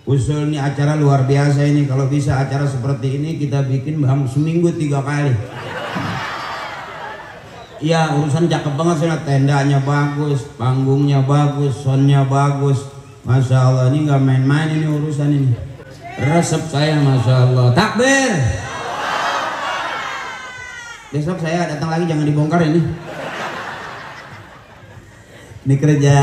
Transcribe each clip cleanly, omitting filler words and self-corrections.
Usul nih acara luar biasa ini. Kalau bisa acara seperti ini kita bikin bang seminggu 3 kali. Ya urusan cakep banget sih, tendanya bagus, panggungnya bagus, soundnya bagus. Masya Allah, ini nggak main-main ini urusan ini. Resep saya Masya Allah. Takbir. Besok saya datang lagi, jangan dibongkar ini. Ini kerja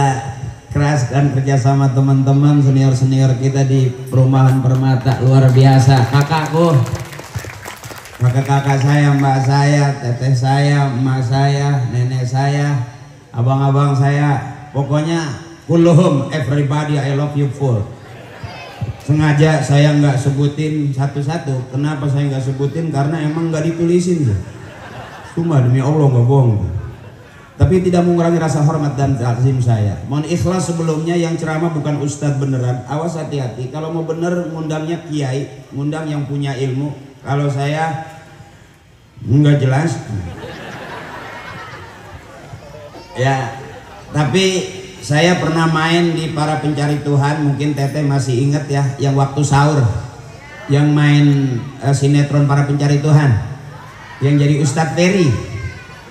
keras kan, kerja sama teman-teman senior-senior kita di Perumahan Permata, luar biasa. Kakakku, kakak-kakak saya, mbak saya, teteh saya, emak saya, nenek saya, abang-abang saya, pokoknya kulluhum, everybody I love you full. Sengaja saya nggak sebutin satu-satu. Kenapa saya nggak sebutin? Karena emang nggak ditulisin. Cuma demi Allah nggak bohong. Tapi tidak mengurangi rasa hormat dan takzim saya. Mohon ikhlas sebelumnya, yang ceramah bukan ustadz beneran. Awas hati-hati. Kalau mau bener ngundangnya kiai, ngundang yang punya ilmu. Kalau saya nggak jelas. Ya, tapi saya pernah main di Para Pencari Tuhan. Mungkin Teteh masih ingat ya, yang waktu sahur, yang main sinetron Para Pencari Tuhan, yang jadi Ustadz Ferry,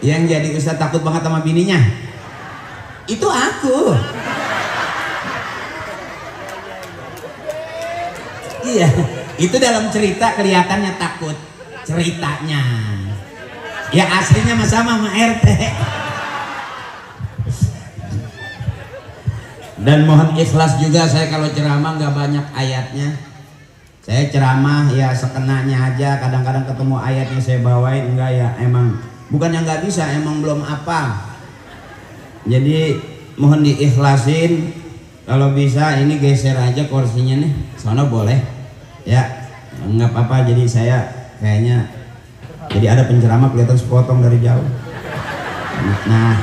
yang jadi Ustadz takut banget sama bininya. Itu aku. Iya, itu dalam cerita kelihatannya takut ceritanya. Ya aslinya sama RT. Dan mohon ikhlas juga, saya kalau ceramah nggak banyak ayatnya. Saya ceramah ya sekenanya aja. Kadang-kadang ketemu ayatnya saya bawain, enggak ya emang bukan yang nggak bisa, emang belum apa. Jadi mohon diikhlasin. Kalau bisa ini geser aja kursinya nih, sono boleh ya, nggak apa-apa. Jadi saya kayaknya jadi ada penceramah kelihatan sepotong dari jauh. Nah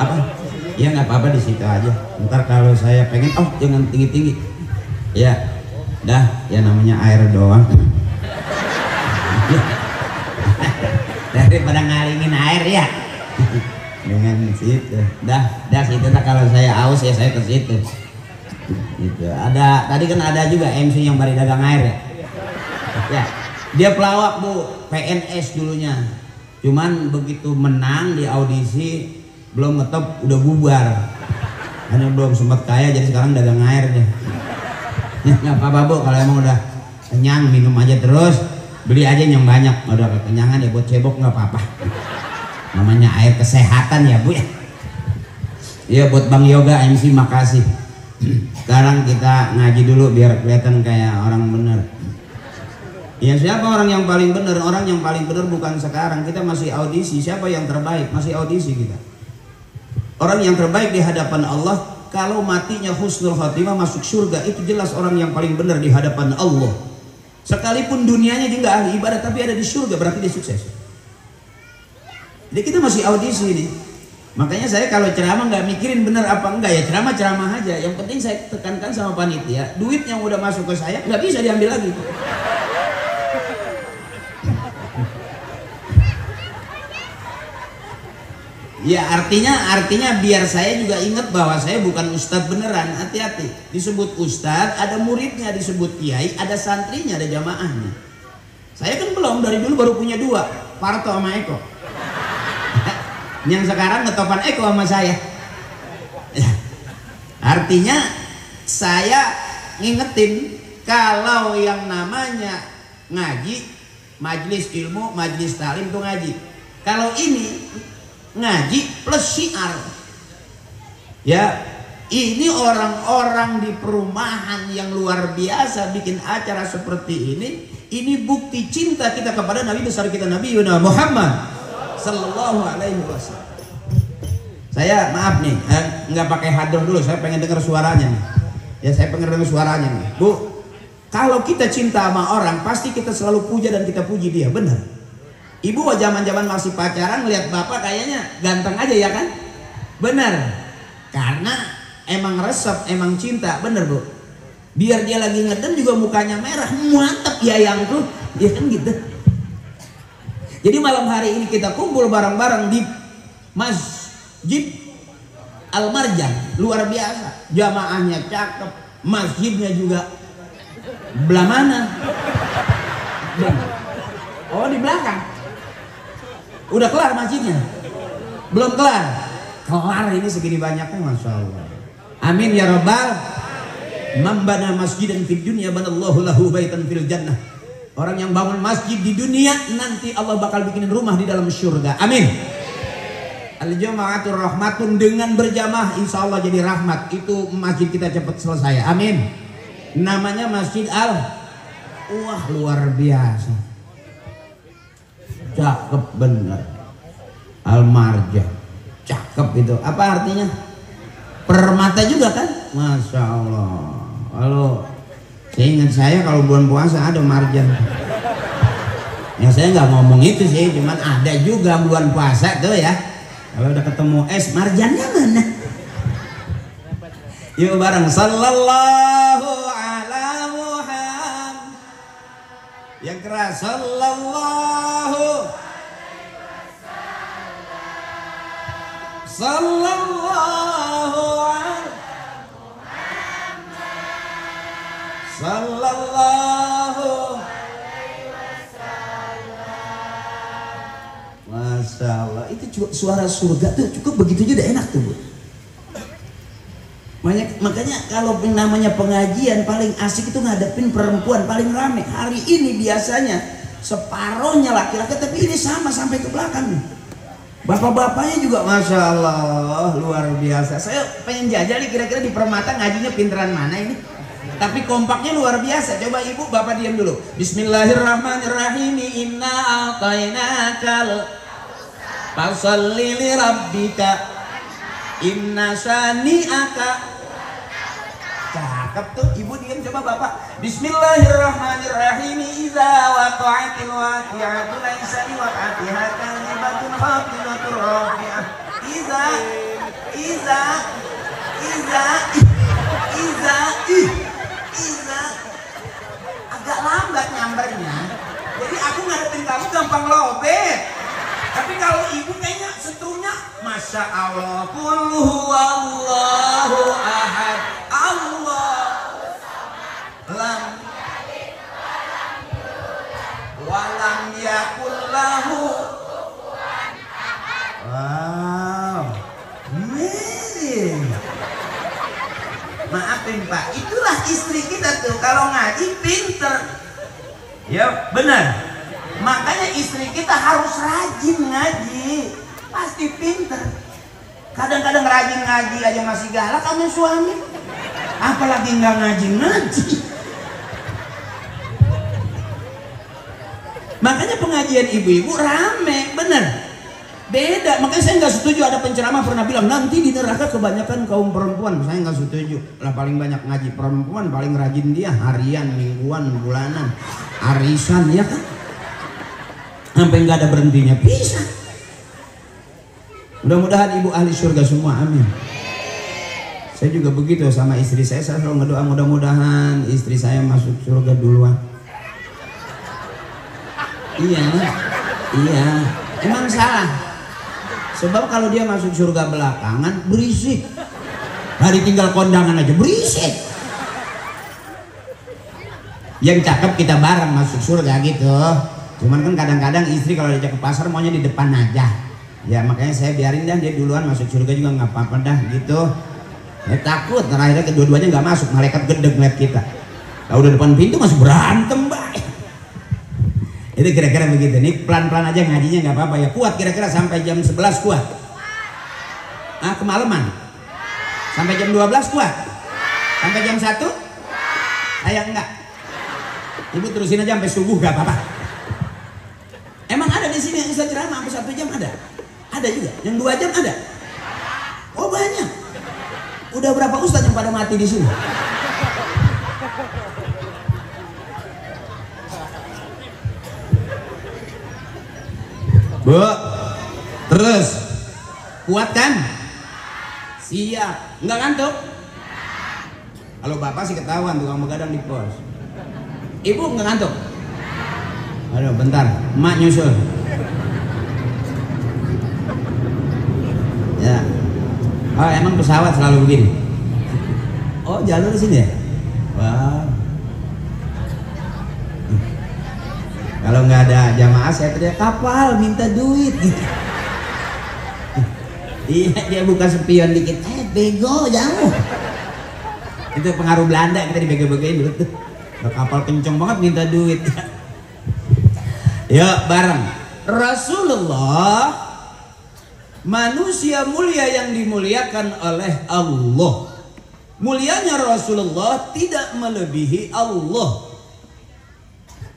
apa? Ya nggak apa-apa di situ aja. Ntar kalau saya pengen, oh jangan tinggi-tinggi. Ya, dah ya namanya air doang. Daripada ngalingin air ya. Dengan situ. Dah situ. Nah, kalau saya aus ya saya ke situ. Gitu. Ada tadi kan ada juga MC yang bari dagang air ya. Ya, dia pelawak Bu, PNS dulunya. Cuman begitu menang di audisi belum ngetop udah bubar, hanya belum sempat kaya jadi sekarang dagang air deh. Ya nggak apa-apa Bu, kalau emang udah kenyang minum aja terus, beli aja yang banyak. Udah kekenyangan ya buat cebok nggak apa-apa, namanya air kesehatan ya Bu ya. Iya buat Bang Yoga MC makasih. Sekarang kita ngaji dulu biar kelihatan kayak orang bener. Ya siapa orang yang paling bener? Orang yang paling bener bukan sekarang, kita masih audisi. Siapa yang terbaik? Masih audisi kita. Orang yang terbaik di hadapan Allah, kalau matinya husnul khatimah masuk surga, itu jelas orang yang paling benar di hadapan Allah. Sekalipun dunianya dia nggak ahli ibadah, tapi ada di surga, berarti dia sukses. Jadi kita masih audisi nih. Makanya saya kalau ceramah nggak mikirin benar apa enggak ya, ceramah aja. Yang penting saya tekankan sama panitia, duit yang udah masuk ke saya nggak bisa diambil lagi. Ya artinya biar saya juga ingat bahwa saya bukan ustadz beneran. Hati-hati, disebut ustadz ada muridnya, disebut kiai ada santrinya, ada jamaahnya. Saya kan belum, dari dulu baru punya 2, Parto sama Eko. Yang sekarang ngetopan Eko sama saya. Artinya saya ngingetin kalau yang namanya ngaji, majlis ilmu, majlis talim itu ngaji. Kalau ini ngaji plus syiar. Ya, ini orang-orang di perumahan yang luar biasa bikin acara seperti ini bukti cinta kita kepada Nabi besar kita, Nabi Muhammad sallallahu alaihi wasallam. Saya maaf nih, nggak pakai hadroh dulu, saya pengen dengar suaranya nih. Ya saya pengen dengar suaranya nih. Bu, kalau kita cinta sama orang pasti kita selalu puja dan kita puji dia, benar. Ibu zaman-zaman masih pacaran ngeliat bapak kayaknya ganteng aja ya kan? Bener. Karena emang resep, emang cinta, bener Bu. Biar dia lagi ngedem juga mukanya merah, mantap ya yang tuh, ya kan gitu. Jadi malam hari ini kita kumpul bareng-bareng di Masjid Al Marjan, luar biasa. Jamaahnya cakep, masjidnya juga Belah mana? Oh, di belakang. Udah kelar masjidnya? Belum kelar? Kelar ini segini banyaknya, Masya Allah. Amin ya Rabbal. Man bana masjidan fid dunya banallahu lahu baitan fil jannah. Orang yang bangun masjid di dunia, nanti Allah bakal bikinin rumah di dalam surga. Amin. Al-jama'atur rahmatun, dengan berjamaah insya Allah jadi rahmat. Itu masjid kita cepat selesai. Amin. Namanya Masjid Wah, luar biasa. Cakep bener. Al-Marja. Cakep itu. Apa artinya? Permata juga kan? Masya Allah. Kalau saya kalau bulan puasa ada marjan. Ya saya nggak ngomong itu sih, cuman ada juga bulan puasa tuh ya. Kalau udah ketemu es, marjannya mana? Yuk bareng. Sallallahu ala Muhammad. Yang keras. Sallallahu. Sallallahu ala Sallallahu alaihi wasallam. Masya Allah, itu suara surga tuh cukup begitu aja udah enak tuh, Bu. Makanya kalau namanya pengajian paling asik itu ngadepin perempuan paling rame. Hari ini biasanya separohnya laki-laki, tapi ini sama sampai ke belakang nih. Bapak-bapaknya juga Masya Allah luar biasa. Saya pengen jajal nih kira-kira di Permata ngajinya pinteran mana ini. Tapi kompaknya luar biasa. Coba ibu bapak diam dulu. Bismillahirrahmanirrahim. Inna a'tainakal fasalli li rabbika inna syani'aka. Cakep tuh. Ibu diam, coba bapak. Bismillahirrahmanirrahim. Iza waqa'atil waqi'atu laisa li waqa'atiha kadhibatun khafidatur rafi'ah. Iza agak lambat nyambernya, jadi aku ngadepin kamu gampang lobet. Tapi kalau ibu kayaknya setrunya Masya Allah. Qul huwallahu ahad, Allah lam walam yakul lahu. Wow, amazing. Maafin Pak, itulah istri kita tuh kalau ngaji pinter. Ya benar. Makanya istri kita harus rajin ngaji, pasti pinter. Kadang-kadang rajin ngaji aja masih galak sama suami, apalagi nggak ngaji. Makanya pengajian ibu-ibu rame, bener. Beda, makanya saya nggak setuju ada penceramah pernah bilang nanti di neraka kebanyakan kaum perempuan. Saya nggak setuju. Lah paling banyak ngaji perempuan, paling rajin dia harian, mingguan, bulanan, arisan, ya kan? Sampai nggak ada berhentinya, bisa. Mudah-mudahan ibu ahli surga semua, amin. Saya juga begitu sama istri saya selalu ngedoa mudah-mudahan istri saya masuk surga duluan. Iya, emang salah. Sebab kalau dia masuk surga belakangan berisik. Hari tinggal kondangan aja berisik. Yang cakep kita bareng masuk surga gitu. Cuman kan kadang-kadang istri kalau diajak ke pasar maunya di depan aja. Ya makanya saya biarin dah dia duluan masuk surga juga nggak apa-apa dah gitu. Saya takut akhirnya kedua-duanya nggak masuk, malaikat gede ngeliat kita. Kalau udah depan pintu masih berantem baik. Itu kira-kira begitu. Nih pelan-pelan aja ngajinya nggak apa-apa ya. Kuat kira-kira sampai jam 11 kuat. Ah kemalaman. Sampai jam 12 kuat. Sampai jam 1? Saya enggak. Ibu terusin aja sampai subuh gak apa-apa. Emang ada di sini yang bisa ceramah sampai 1 jam ada? Ada juga. Yang 2 jam ada? Oh banyak. Udah berapa ustadz yang pada mati di sini? Bu, terus kuat kan? Siap, nggak ngantuk? Kalau bapak sih ketahuan tukang begadang di pos. Ibu nggak ngantuk? Aduh, bentar, emak nyusul. Ya, oh emang pesawat selalu begini? Oh jalur sini ya? Wow. jamaah saya teriak kapal minta duit gitu. Iya dia buka spion dikit, bego jauh. Itu pengaruh Belanda kita dibego-begoin dulu tuh. Kapal kenceng banget minta duit. Yuk bareng. Rasulullah manusia mulia yang dimuliakan oleh Allah. Mulianya Rasulullah tidak melebihi Allah.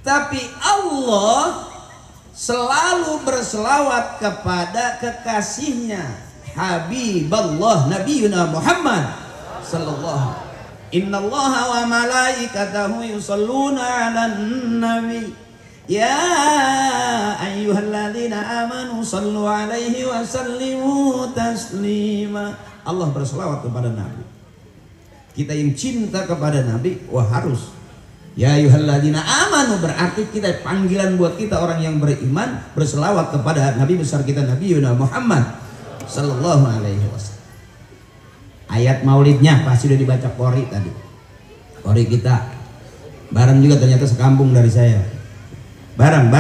Tapi Allah selalu berselawat kepada kekasihnya Habiballah Nabiyuna Muhammad sallallahu. Innallaha wa malaikatahu yusalluna 'alan nabi ya ayyuhalladzina amanu sallu 'alaihi wa sallimu taslima. Allah berselawat kepada Nabi. Kita yang cinta kepada Nabi wah harus ya ayyuhalladzina amanu, berarti kita panggilan buat kita orang yang beriman berselawat kepada Nabi besar kita Nabiyuna Muhammad sallallahu alaihi wasallam. Ayat maulidnya pasti sudah dibaca Qori tadi. Qori kita bareng juga ternyata sekampung dari saya. Bareng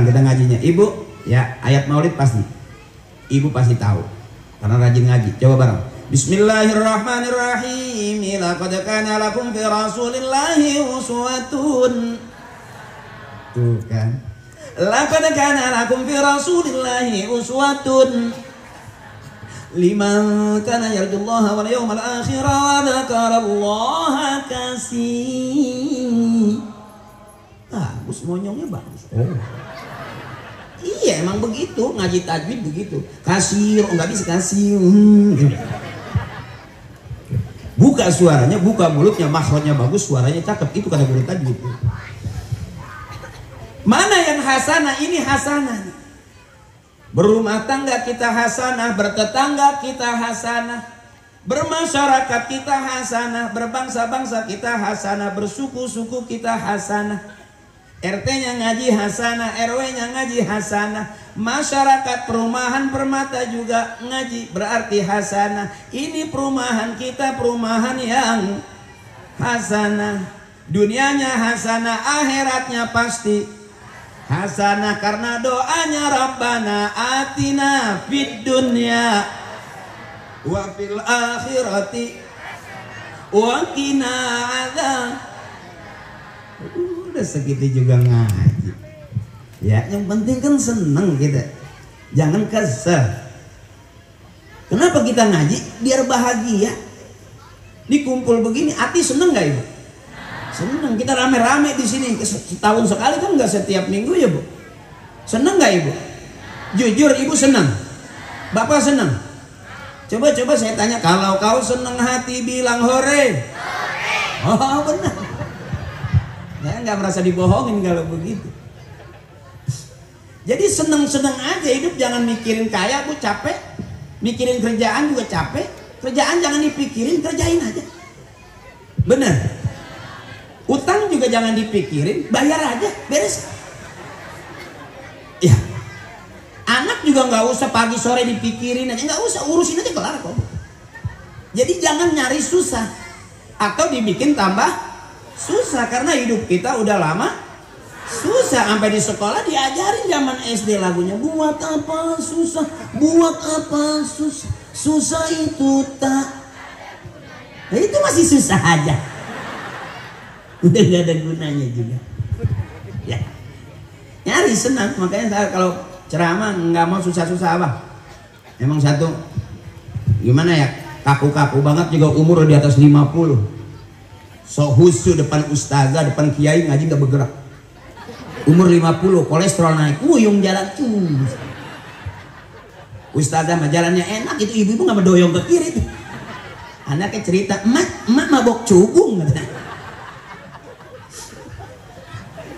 kita ngajinya. Ibu ya ayat maulid pasti. Ibu pasti tahu karena rajin ngaji. Coba bareng. Bismillahirrahmanirrahim. Laqad kana lakum fi Rasulillahi uswatun. Tuh kan. Laqad kana lakum fi Rasulillahi uswatun liman kana yarjullaha wal yawmal akhir wa dzakarallaha katsiran. Bagus monyongnya bagus. Oh. Iya emang begitu ngaji tajwid begitu. Kasir enggak bisa kasih. Buka suaranya, buka mulutnya, makhrajnya bagus, suaranya cakep. Itu kata guru tajwid. Mana yang hasanah? Ini hasanah. Berumah tangga kita hasanah, bertetangga kita hasanah, bermasyarakat kita hasanah, berbangsa-bangsa kita hasanah, bersuku-suku kita hasanah. RT-nya ngaji hasanah, RW-nya ngaji hasanah, masyarakat perumahan Permata juga ngaji, berarti hasanah. Ini perumahan kita perumahan yang hasanah. Dunianya hasanah, akhiratnya pasti hasanah karena doanya Rabbana atina fid dunya wa fil akhirati wa qina adzab. Udah segitu juga ngaji. Ya, yang penting kan seneng kita. Jangan kesel. Kenapa kita ngaji? Biar bahagia. Dikumpul begini, hati seneng gak ibu? Seneng, kita rame-rame di sini setahun sekali kan nggak setiap minggu ya bu. Seneng nggak ibu? Jujur ibu seneng, bapak seneng. Coba saya tanya, kalau kau seneng hati bilang hore. Oh benar. Saya nggak merasa dibohongin kalau begitu. Jadi seneng-seneng aja hidup, jangan mikirin kaya bu capek, mikirin kerjaan juga capek. Kerjaan jangan dipikirin, kerjain aja. Bener. Utang juga jangan dipikirin, bayar aja, beres. Ya, anak juga nggak usah pagi sore dipikirin aja, nggak usah, urusin aja kelar kok. Jadi jangan nyari susah atau dibikin tambah susah karena hidup kita udah lama susah. Sampai di sekolah diajarin zaman SD lagunya, buat apa susah, buat apa susah, susah itu tak. Nah, itu masih susah aja. Udah gak ada gunanya juga ya, nyari senang. Makanya saya kalau ceramah nggak mau susah-susah abah. Emang satu gimana ya, kaku-kaku banget juga umur di atas 50, sok husu depan ustazah, depan kiai ngaji nggak bergerak. Umur 50 kolesterol naik, uyung jalan tuh. Ustazah mah jalannya enak, itu ibu-ibu nggak mendoyong ke kiri tuh. Anaknya cerita, emak mabok cubung katanya.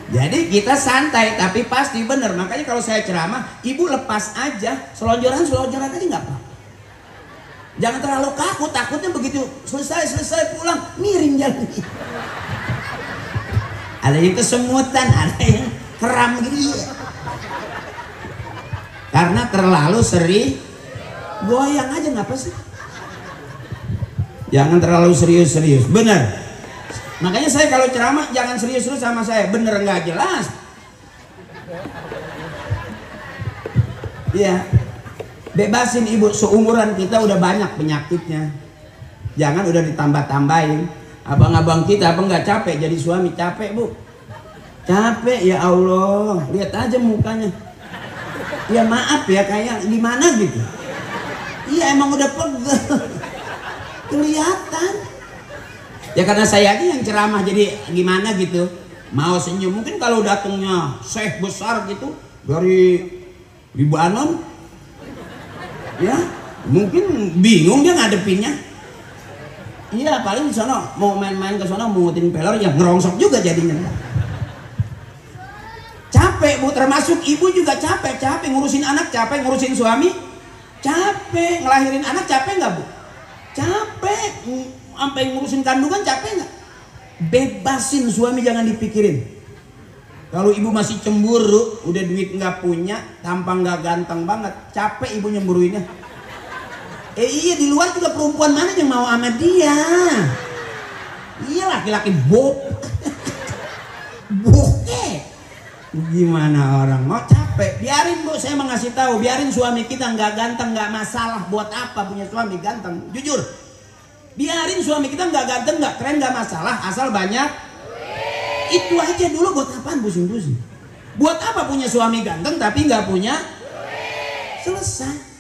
Jadi kita santai tapi pasti bener. Makanya kalau saya ceramah, ibu lepas aja, selonjoran aja nggak apa-apa. Jangan terlalu kaku, takutnya begitu selesai pulang miring jalan. Ada yang kesemutan, ada yang keram gitu. Karena terlalu sering goyang aja, ngapa sih? Jangan terlalu serius-serius, bener. Makanya saya kalau ceramah jangan serius-serius sama saya, bener nggak jelas. Iya, bebasin ibu, seumuran kita udah banyak penyakitnya. Jangan udah ditambah-tambahin. Abang-abang kita apa nggak capek jadi suami? Capek bu, capek ya Allah. Lihat aja mukanya. Ya maaf ya, kayak gimana gitu. Iya emang udah pegel. Kelihatan. Ya karena saya aja yang ceramah jadi gimana gitu. Mau senyum. Mungkin kalau datangnya syekh besar gitu dari Libanon, ya mungkin bingung dia ngadepinnya. Iya paling di sana mau main-main ke sana mungutin pelor ya ngerongsok juga jadinya. Capek bu, termasuk ibu juga capek ngurusin anak, capek ngurusin suami, capek ngelahirin anak, capek nggak bu? Capek, sampai ngurusin kandungan capek nggak? Bebasin suami, jangan dipikirin. Kalau ibu masih cemburu, udah duit nggak punya, tampang nggak ganteng banget, capek ibu nyemburuinnya. Iya di luar juga perempuan mana yang mau sama dia? Iya laki-laki bokeh. Gimana orang mau capek? Biarin bu, saya mau ngasih tahu, biarin suami kita nggak ganteng nggak masalah. Buat apa punya suami ganteng? Jujur, biarin suami kita nggak ganteng nggak keren nggak masalah, asal banyak. Itu aja dulu. Buat apaan pusing-pusing? Buat apa punya suami ganteng tapi nggak punya? Selesai.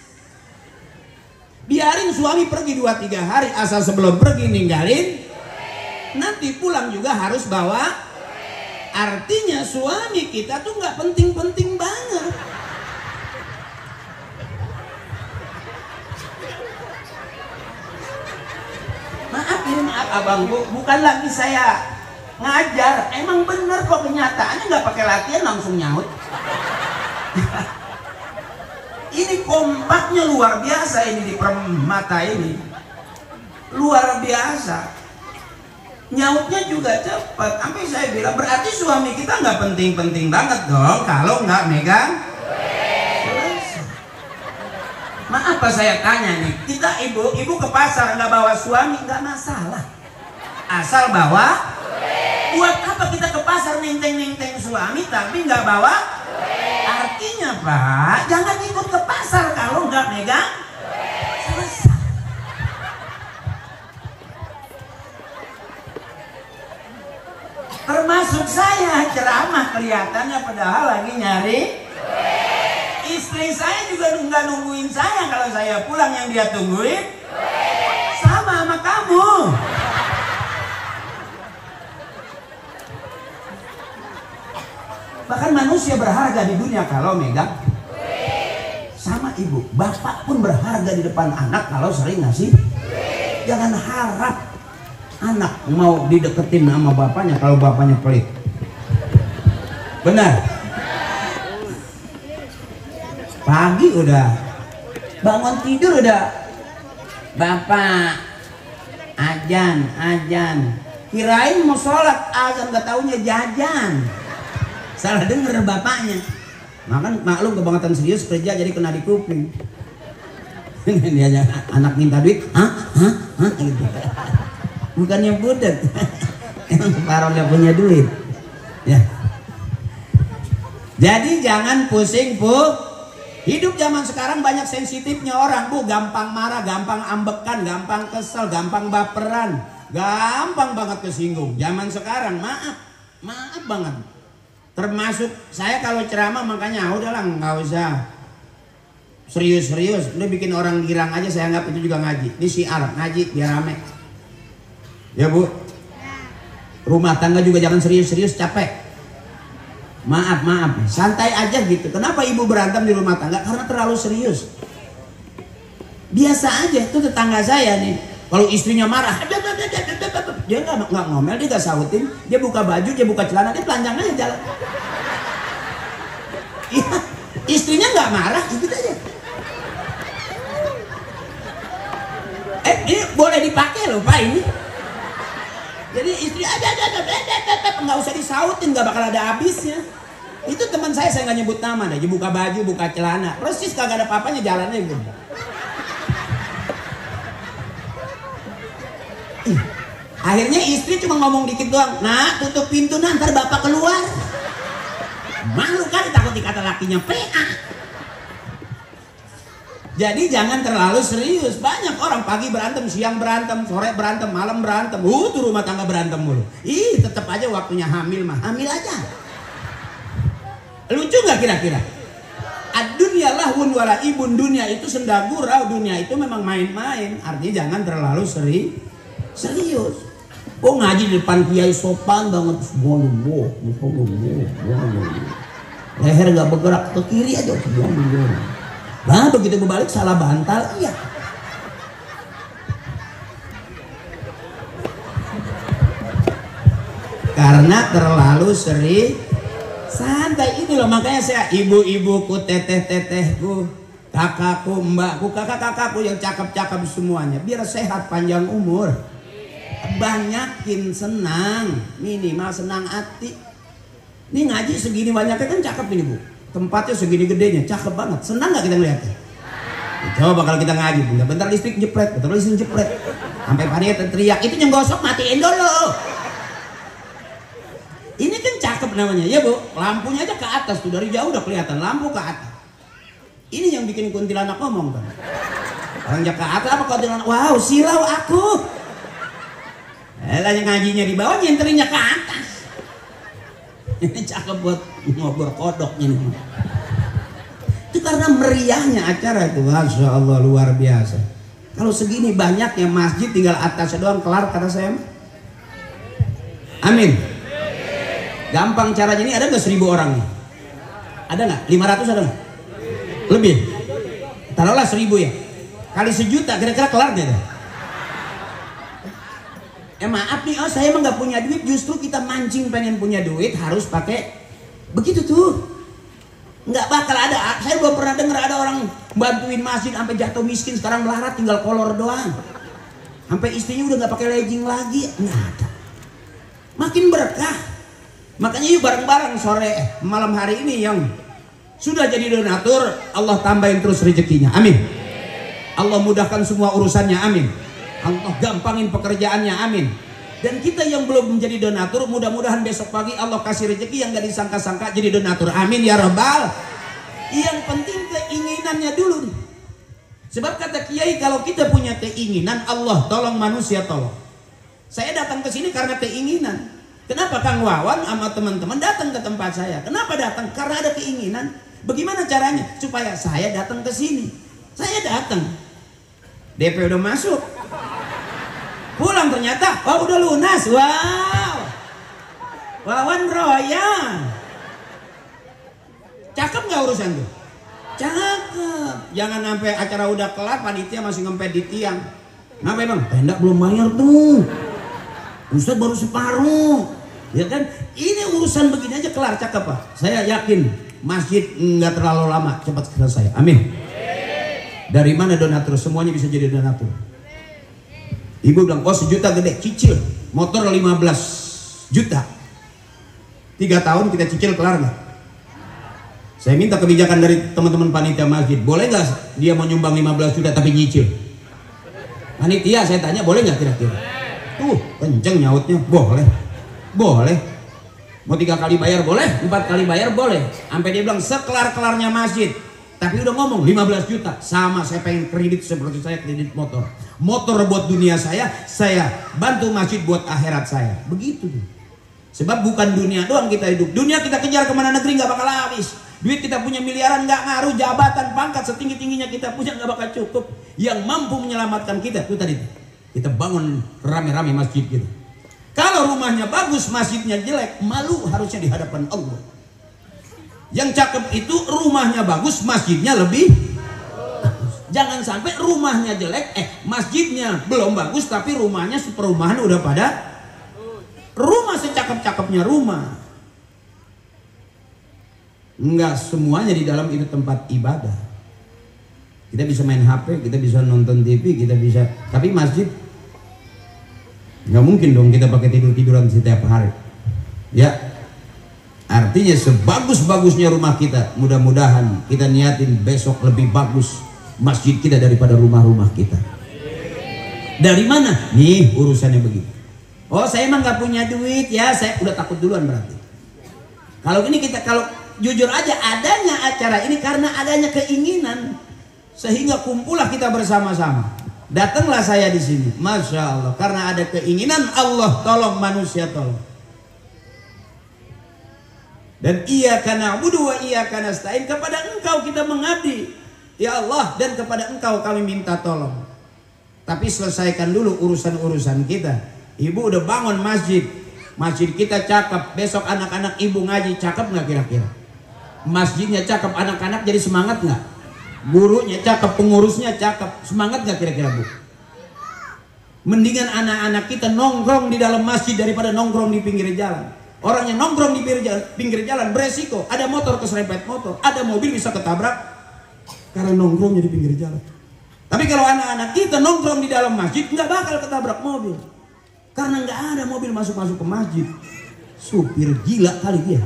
Biarin suami pergi 2-3 hari, asal sebelum pergi ninggalin. Nanti pulang juga harus bawa. Artinya suami kita tuh nggak penting-penting banget. Maaf ini maaf abang bu, bukan lagi saya ngajar. Emang bener kok kenyataannya, nggak pakai latihan langsung nyaut. Ini kompaknya luar biasa ini di permata ini. Luar biasa. Nyautnya juga cepat. Sampai saya bilang berarti suami kita nggak penting-penting banget dong kalau nggak megang. Maaf apa saya tanya nih, kita ibu ke pasar nggak bawa suami nggak masalah, asal bawa. Buat apa kita ke pasar nenteng-nenteng suami tapi nggak bawa? Artinya Pak, jangan ikut ke pasar kalau nggak megang. Selesai. Termasuk saya ceramah kelihatannya padahal lagi nyari. Istri saya juga nggak nungguin saya kalau saya pulang, yang dia tungguin sama kamu. Bahkan manusia berharga di dunia kalau megang. Sama ibu, bapak pun berharga di depan anak kalau sering ngasih. Jangan harap anak mau dideketin sama bapaknya kalau bapaknya pelit. Benar. Pagi udah bangun tidur udah, bapak ajan, kirain mau sholat azan, gak taunya jajan. Salah denger bapaknya. Maklum kebangetan serius kerja jadi kena di kuping. Dia anak minta duit, gitu. Bukannya budak, emang separuh gak punya duit. Ya. Jadi jangan pusing bu. Hidup zaman sekarang banyak sensitifnya orang bu, gampang marah, gampang ambekan, gampang kesel, gampang baperan, gampang banget kesinggung. Zaman sekarang maaf banget. Termasuk saya kalau ceramah, makanya udahlah nggak usah serius-serius, udah bikin orang girang aja. Saya anggap itu juga ngaji. Ini syiar ngaji biar rame. Ya bu. Rumah tangga juga jangan serius-serius, capek. Maaf, santai aja gitu. Kenapa ibu berantem di rumah tangga? Karena terlalu serius. Biasa aja, itu tetangga saya nih. Kalau istrinya marah, dia nggak ngomel, dia nggak sautin. Dia buka baju, dia buka celana, dia telanjang aja jalan. Iya, istrinya nggak marah, gitu aja. Ini boleh dipakai loh Pak ini. Jadi istri nggak usah disautin, nggak bakal ada habisnya. Itu teman saya nggak nyebut nama deh. Dia buka baju, buka celana, persis kagak ada papanya, jalannya gitu. Akhirnya istri cuma ngomong dikit doang. Nah, tutup pintu, ntar bapak keluar. Malu kan seperti kata lakinya PA. Jadi jangan terlalu serius. Banyak orang pagi berantem, siang berantem, sore berantem, malam berantem. Tuh rumah tangga berantem mulu. Tetap aja waktunya hamil mah. Hamil aja. Lucu nggak kira-kira? Ad-dunya lahun wala ibun, dunia itu senda gurau, dunia itu memang main-main. Artinya jangan terlalu serius. Ngaji di depan kiai sopan banget. Leher nggak bergerak ke kiri aja. Nah begitu berbalik salah bantal, iya. Karena terlalu santai ini loh, makanya saya ibu-ibuku, teteh-tetehku, kakakku, mbakku, kakak-kakakku yang cakep-cakep semuanya, biar sehat panjang umur, banyakin senang, minimal senang hati. Ini ngaji segini banyaknya kan cakep ini bu. Tempatnya segini gedenya, cakep banget. Senang gak kita ngeliatnya? Coba kalau kita ngaji, bentar listrik jepret, bentar listrik jepret. Sampai panitia teriak, itu yang gosok matiin dulu. Ini kan cakep namanya, ya bu. Lampunya aja ke atas tuh, dari jauh udah kelihatan lampu ke atas. Ini yang bikin kuntilanak ngomong kan. Orang ke atas apa kuntilanak? Wow, silau aku. Yang ngajinya di bawah, nyenterinnya ke atas. Ini cakep buat ngobrol kodoknya nih. Itu karena meriahnya acara itu. Masya Allah luar biasa. Kalau segini banyaknya masjid tinggal atasnya doang kelar kata saya. Amin. Gampang caranya. Ini ada nggak 1000 orang nih? Ada nggak? 500 ada nggak? Lebih. Taruhlah 1000 ya. Kali 1 juta kira-kira kelar deh. Maaf nih, saya emang nggak punya duit. Justru kita mancing pengen punya duit harus pakai begitu tuh. Nggak bakal ada. Saya belum pernah dengar ada orang bantuin masjid sampai jatuh miskin, sekarang melarat tinggal kolor doang. Sampai istrinya udah nggak pakai legging lagi. Nggak ada. Makin berkah. Makanya yuk bareng-bareng sore malam hari ini yang sudah jadi donatur, Allah tambahin terus rezekinya. Amin. Allah mudahkan semua urusannya. Amin. Allah gampangin pekerjaannya, amin. Dan kita yang belum menjadi donatur, mudah-mudahan besok pagi Allah kasih rezeki yang gak disangka-sangka jadi donatur, amin ya rabbal. Yang penting keinginannya dulu. Sebab kata kiai, kalau kita punya keinginan, Allah tolong, manusia tolong. Saya datang ke sini karena keinginan. Kenapa Kang Wawan sama teman-teman datang ke tempat saya? Kenapa datang? Karena ada keinginan. Bagaimana caranya supaya saya datang ke sini? Saya datang, DP udah masuk. Pulang ternyata, oh udah lunas. Wow, Wawan Royal. Cakep nggak urusan tuh? Cakep. Jangan sampai acara udah kelar, panitia masih ngempet di tiang. Kenapa emang? Tenda belum bayar tuh. Ustadz baru separuh. Ya kan? Ini urusan begini aja kelar, cakep Pak. Saya yakin masjid nggak terlalu lama, cepat selesai. Amin. Dari mana donatur? Semuanya bisa jadi donatur. Ibu bilang, oh 1 juta gede, cicil. Motor 15 juta. 3 tahun kita cicil, kelar nggak? Saya minta kebijakan dari teman-teman panitia masjid. Boleh nggak dia mau nyumbang 15 juta tapi nyicil? Panitia saya tanya, boleh nggak kira-kira? Kenceng nyautnya, boleh. Boleh. Mau 3 kali bayar boleh, 4 kali bayar boleh. Sampai dia bilang, sekelar-kelarnya masjid. Tapi udah ngomong 15 juta. Sama, saya pengen kredit seperti saya kredit motor. Motor buat dunia saya bantu masjid buat akhirat saya. Begitu. Sebab bukan dunia doang kita hidup. Dunia kita kejar kemana negeri nggak bakal habis. Duit kita punya miliaran nggak ngaruh. Jabatan, pangkat setinggi-tingginya kita punya nggak bakal cukup. Yang mampu menyelamatkan kita itu tadi. Kita bangun rame-rame masjid gitu. Kalau rumahnya bagus, masjidnya jelek, malu harusnya di hadapan Allah. Yang cakep itu rumahnya bagus, masjidnya lebih bagus. Jangan sampai rumahnya jelek, masjidnya belum bagus, tapi rumahnya seperumahan udah pada rumah secakep-cakepnya rumah. Enggak semuanya di dalam itu tempat ibadah. Kita bisa main HP, kita bisa nonton TV, kita bisa, tapi masjid nggak mungkin dong kita pakai tidur-tiduran setiap hari. Ya. Artinya sebagus-bagusnya rumah kita, mudah-mudahan kita niatin besok lebih bagus masjid kita daripada rumah-rumah kita. Dari mana? Nih urusannya begitu. Oh saya emang nggak punya duit ya, saya udah takut duluan berarti. Kalau ini kita jujur aja, adanya acara ini karena adanya keinginan, sehingga kumpullah kita bersama-sama. Datanglah saya di sini, masya Allah, karena ada keinginan Allah tolong manusia tolong. Dan iyyaka na'budu wa iyyaka nasta'in, kepada Engkau kita mengabdi ya Allah, dan kepada Engkau kami minta tolong. Tapi selesaikan dulu urusan-urusan kita. Ibu udah bangun masjid, masjid kita cakep, besok anak-anak ibu ngaji cakep nggak kira-kira? Masjidnya cakep, anak-anak jadi semangat nggak? Gurunya cakep, pengurusnya cakep, semangat gak kira-kira Bu? Mendingan anak-anak kita nongkrong di dalam masjid daripada nongkrong di pinggir jalan. Orang yang nongkrong di pinggir jalan beresiko, ada motor keserempet motor, ada mobil bisa ketabrak karena nongkrongnya di pinggir jalan. Tapi kalau anak-anak kita nongkrong di dalam masjid, nggak bakal ketabrak mobil, karena nggak ada mobil masuk-masuk ke masjid. Supir gila kali dia.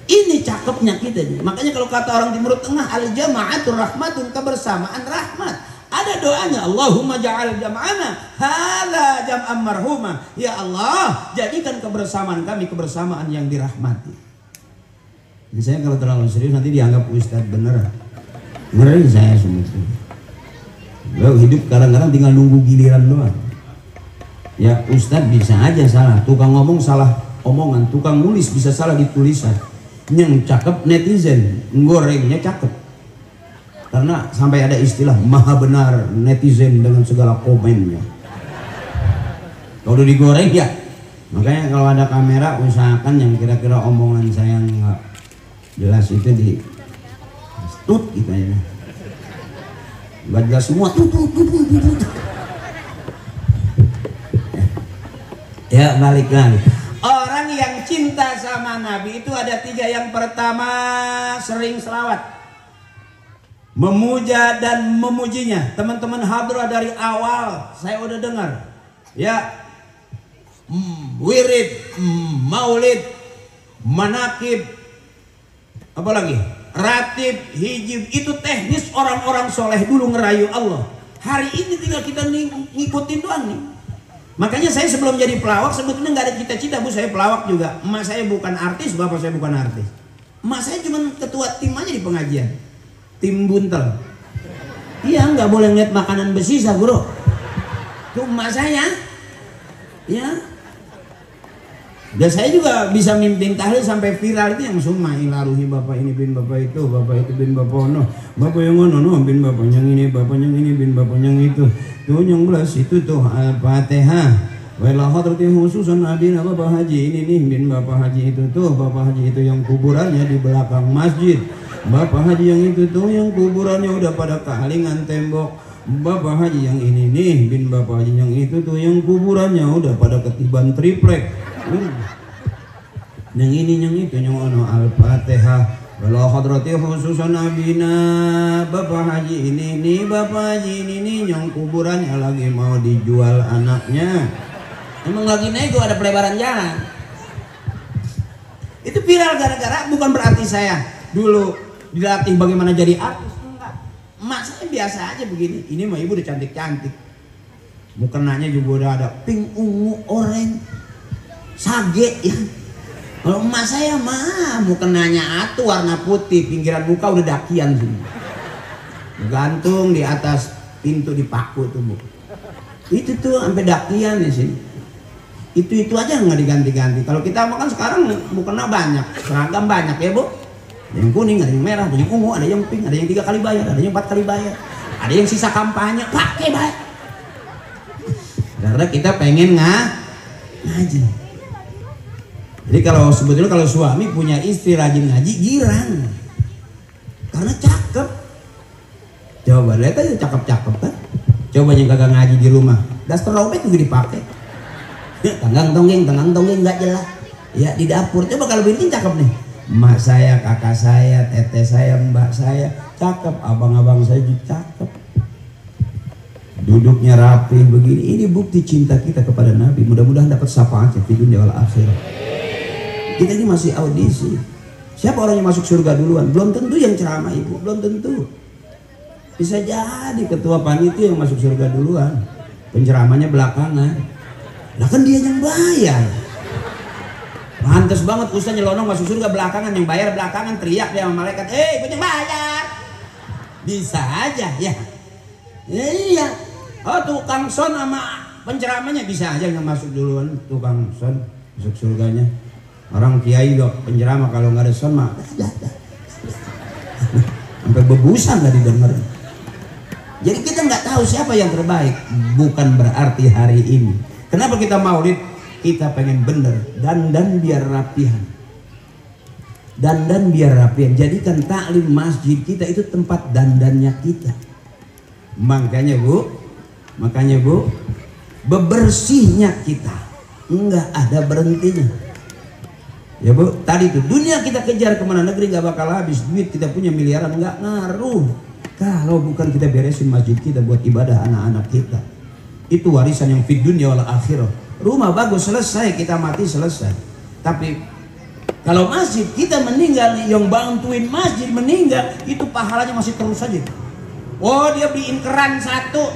Ini cakepnya kita nih. Makanya kalau kata orang Timur Tengah, al jama'atur rahmatun, kebersamaan rahmat. Ada doanya, Allahumma ja'al jam'ana hadza jam'an marhuma. Ya Allah, jadikan kebersamaan kami kebersamaan yang dirahmati. Ini saya kalau terlalu serius nanti dianggap ustadz beneran. Ngeri saya semua. Lo hidup kadang-kadang tinggal nunggu giliran doang. Ya ustadz bisa aja salah, tukang ngomong salah omongan, tukang nulis bisa salah di tulisan. Yang cakep netizen, gorengnya cakep. Karena sampai ada istilah maha benar netizen dengan segala komennya. Kalau udah digoreng ya. Makanya kalau ada kamera usahakan yang kira-kira omongan saya nggak jelas itu di tut gitu ya. Nggak jelas semua tut. Ya balik lagi. Orang yang cinta sama Nabi itu ada 3. Yang pertama, sering selawat, memuja dan memujinya. Teman-teman hadrah dari awal saya udah dengar ya, wirid, maulid, manakib, apalagi ratib, hijib, itu teknis orang-orang soleh dulu ngerayu Allah. Hari ini tinggal kita ngikutin doang nih. Makanya saya sebelum jadi pelawak sebetulnya nggak ada cita-cita Bu, saya pelawak juga. Emak saya bukan artis, bapak saya bukan artis. Emak saya cuma ketua tim aja di pengajian, tim buntel. Iya, nggak boleh ngeliat makanan besi bro. Tuh emak saya, ya. Dan saya juga bisa mimpin tahlil sampai viral, itu yang summa ilaruhi bapak ini bin bapak itu bin bapak ono, bapak yang ono no bin bapak yang ini, bapak yang ini bin bapak yang itu. Tuh yang belas itu tuh Al-Fatihah. Wala hadrati khususan adina bapak haji ini nih bin bapak haji itu tuh, bapak haji itu yang kuburannya di belakang masjid. Bapak haji yang itu tuh yang kuburannya udah pada kehalingan tembok. Bapak haji yang ini nih bin bapak haji yang itu tuh yang kuburannya udah pada ketiban triplek. Yang ini yang itu yang ono Al-Fatihah. Wala hadrati khususan abina bapak haji ini nih, bapak haji ini nih yang kuburannya lagi mau dijual anaknya. Emang lagi nego, ada pelebaran jalan. Itu viral gara-gara, bukan berarti saya dulu dilatih bagaimana jadi artis, enggak. Emak saya biasa aja begini. Ini mah ibu udah cantik-cantik, mukenanya juga udah ada pink, ungu, oranye, sage ya. Kalau emak saya mah mukenanya atuh warna putih, pinggiran muka udah dakian sini, gantung di atas pintu dipaku tuh Bu. Itu tuh sampai dakian di sini. Itu aja nggak diganti-ganti. Kalau kita makan sekarang mukena banyak, seragam banyak ya Bu. Ada yang kuning, ada yang merah, ada yang ungu, ada yang pink, ada yang 3 kali bayar, ada yang 4 kali bayar, ada yang sisa kampanye pakai bayar. Karena kita pengen ngaji. Jadi kalau sebetulnya kalau suami punya istri rajin ngaji, girang, karena cakep. Coba lihat aja cakep-cakep kan. Coba yang kagak ngaji di rumah, daster robek juga dipakai. Tenggang tonggeng nggak jelas. Ya di dapur. Coba kalau bintin cakep nih, emak saya, kakak saya, teteh saya, mbak saya cakep, abang-abang saya juga cakep. Duduknya rapi begini. Ini bukti cinta kita kepada Nabi. Mudah-mudahan dapat syafaatnya di dunia wal akhirat. Kita ini masih audisi. Siapa orang yang masuk surga duluan? Belum tentu yang ceramah ibu, belum tentu. Bisa jadi ketua panitia yang masuk surga duluan, penceramahnya belakangan. Lah kan dia yang bayar. Pantes banget ustaz nyelonong masuk surga belakangan, yang bayar belakangan, teriak dia sama malaikat, punya bayar. Bisa aja ya. Iya. Oh tukang son sama penceramanya bisa aja yang masuk duluan, tukang son masuk surganya. Orang kiai dok penceramah kalau nggak ada son mah sampai bebusan nggak didengar. Jadi kita nggak tahu siapa yang terbaik. Bukan berarti hari ini. Kenapa kita maulid? Kita pengen bener. Dandan biar rapihan. Dandan biar rapihan. Jadikan taklim masjid kita itu tempat dandannya kita. Makanya bu, bebersihnya kita nggak ada berhentinya. Ya bu, tadi tuh dunia kita kejar kemana negeri nggak bakal habis, duit kita punya miliaran nggak ngaruh kalau bukan kita beresin masjid kita buat ibadah anak-anak kita. Itu warisan yang fid dunya wal akhirah. Rumah bagus selesai, kita mati selesai. Tapi kalau masjid kita meninggal, yang bantuin masjid meninggal, itu pahalanya masih terus saja. Oh dia beliin keran satu,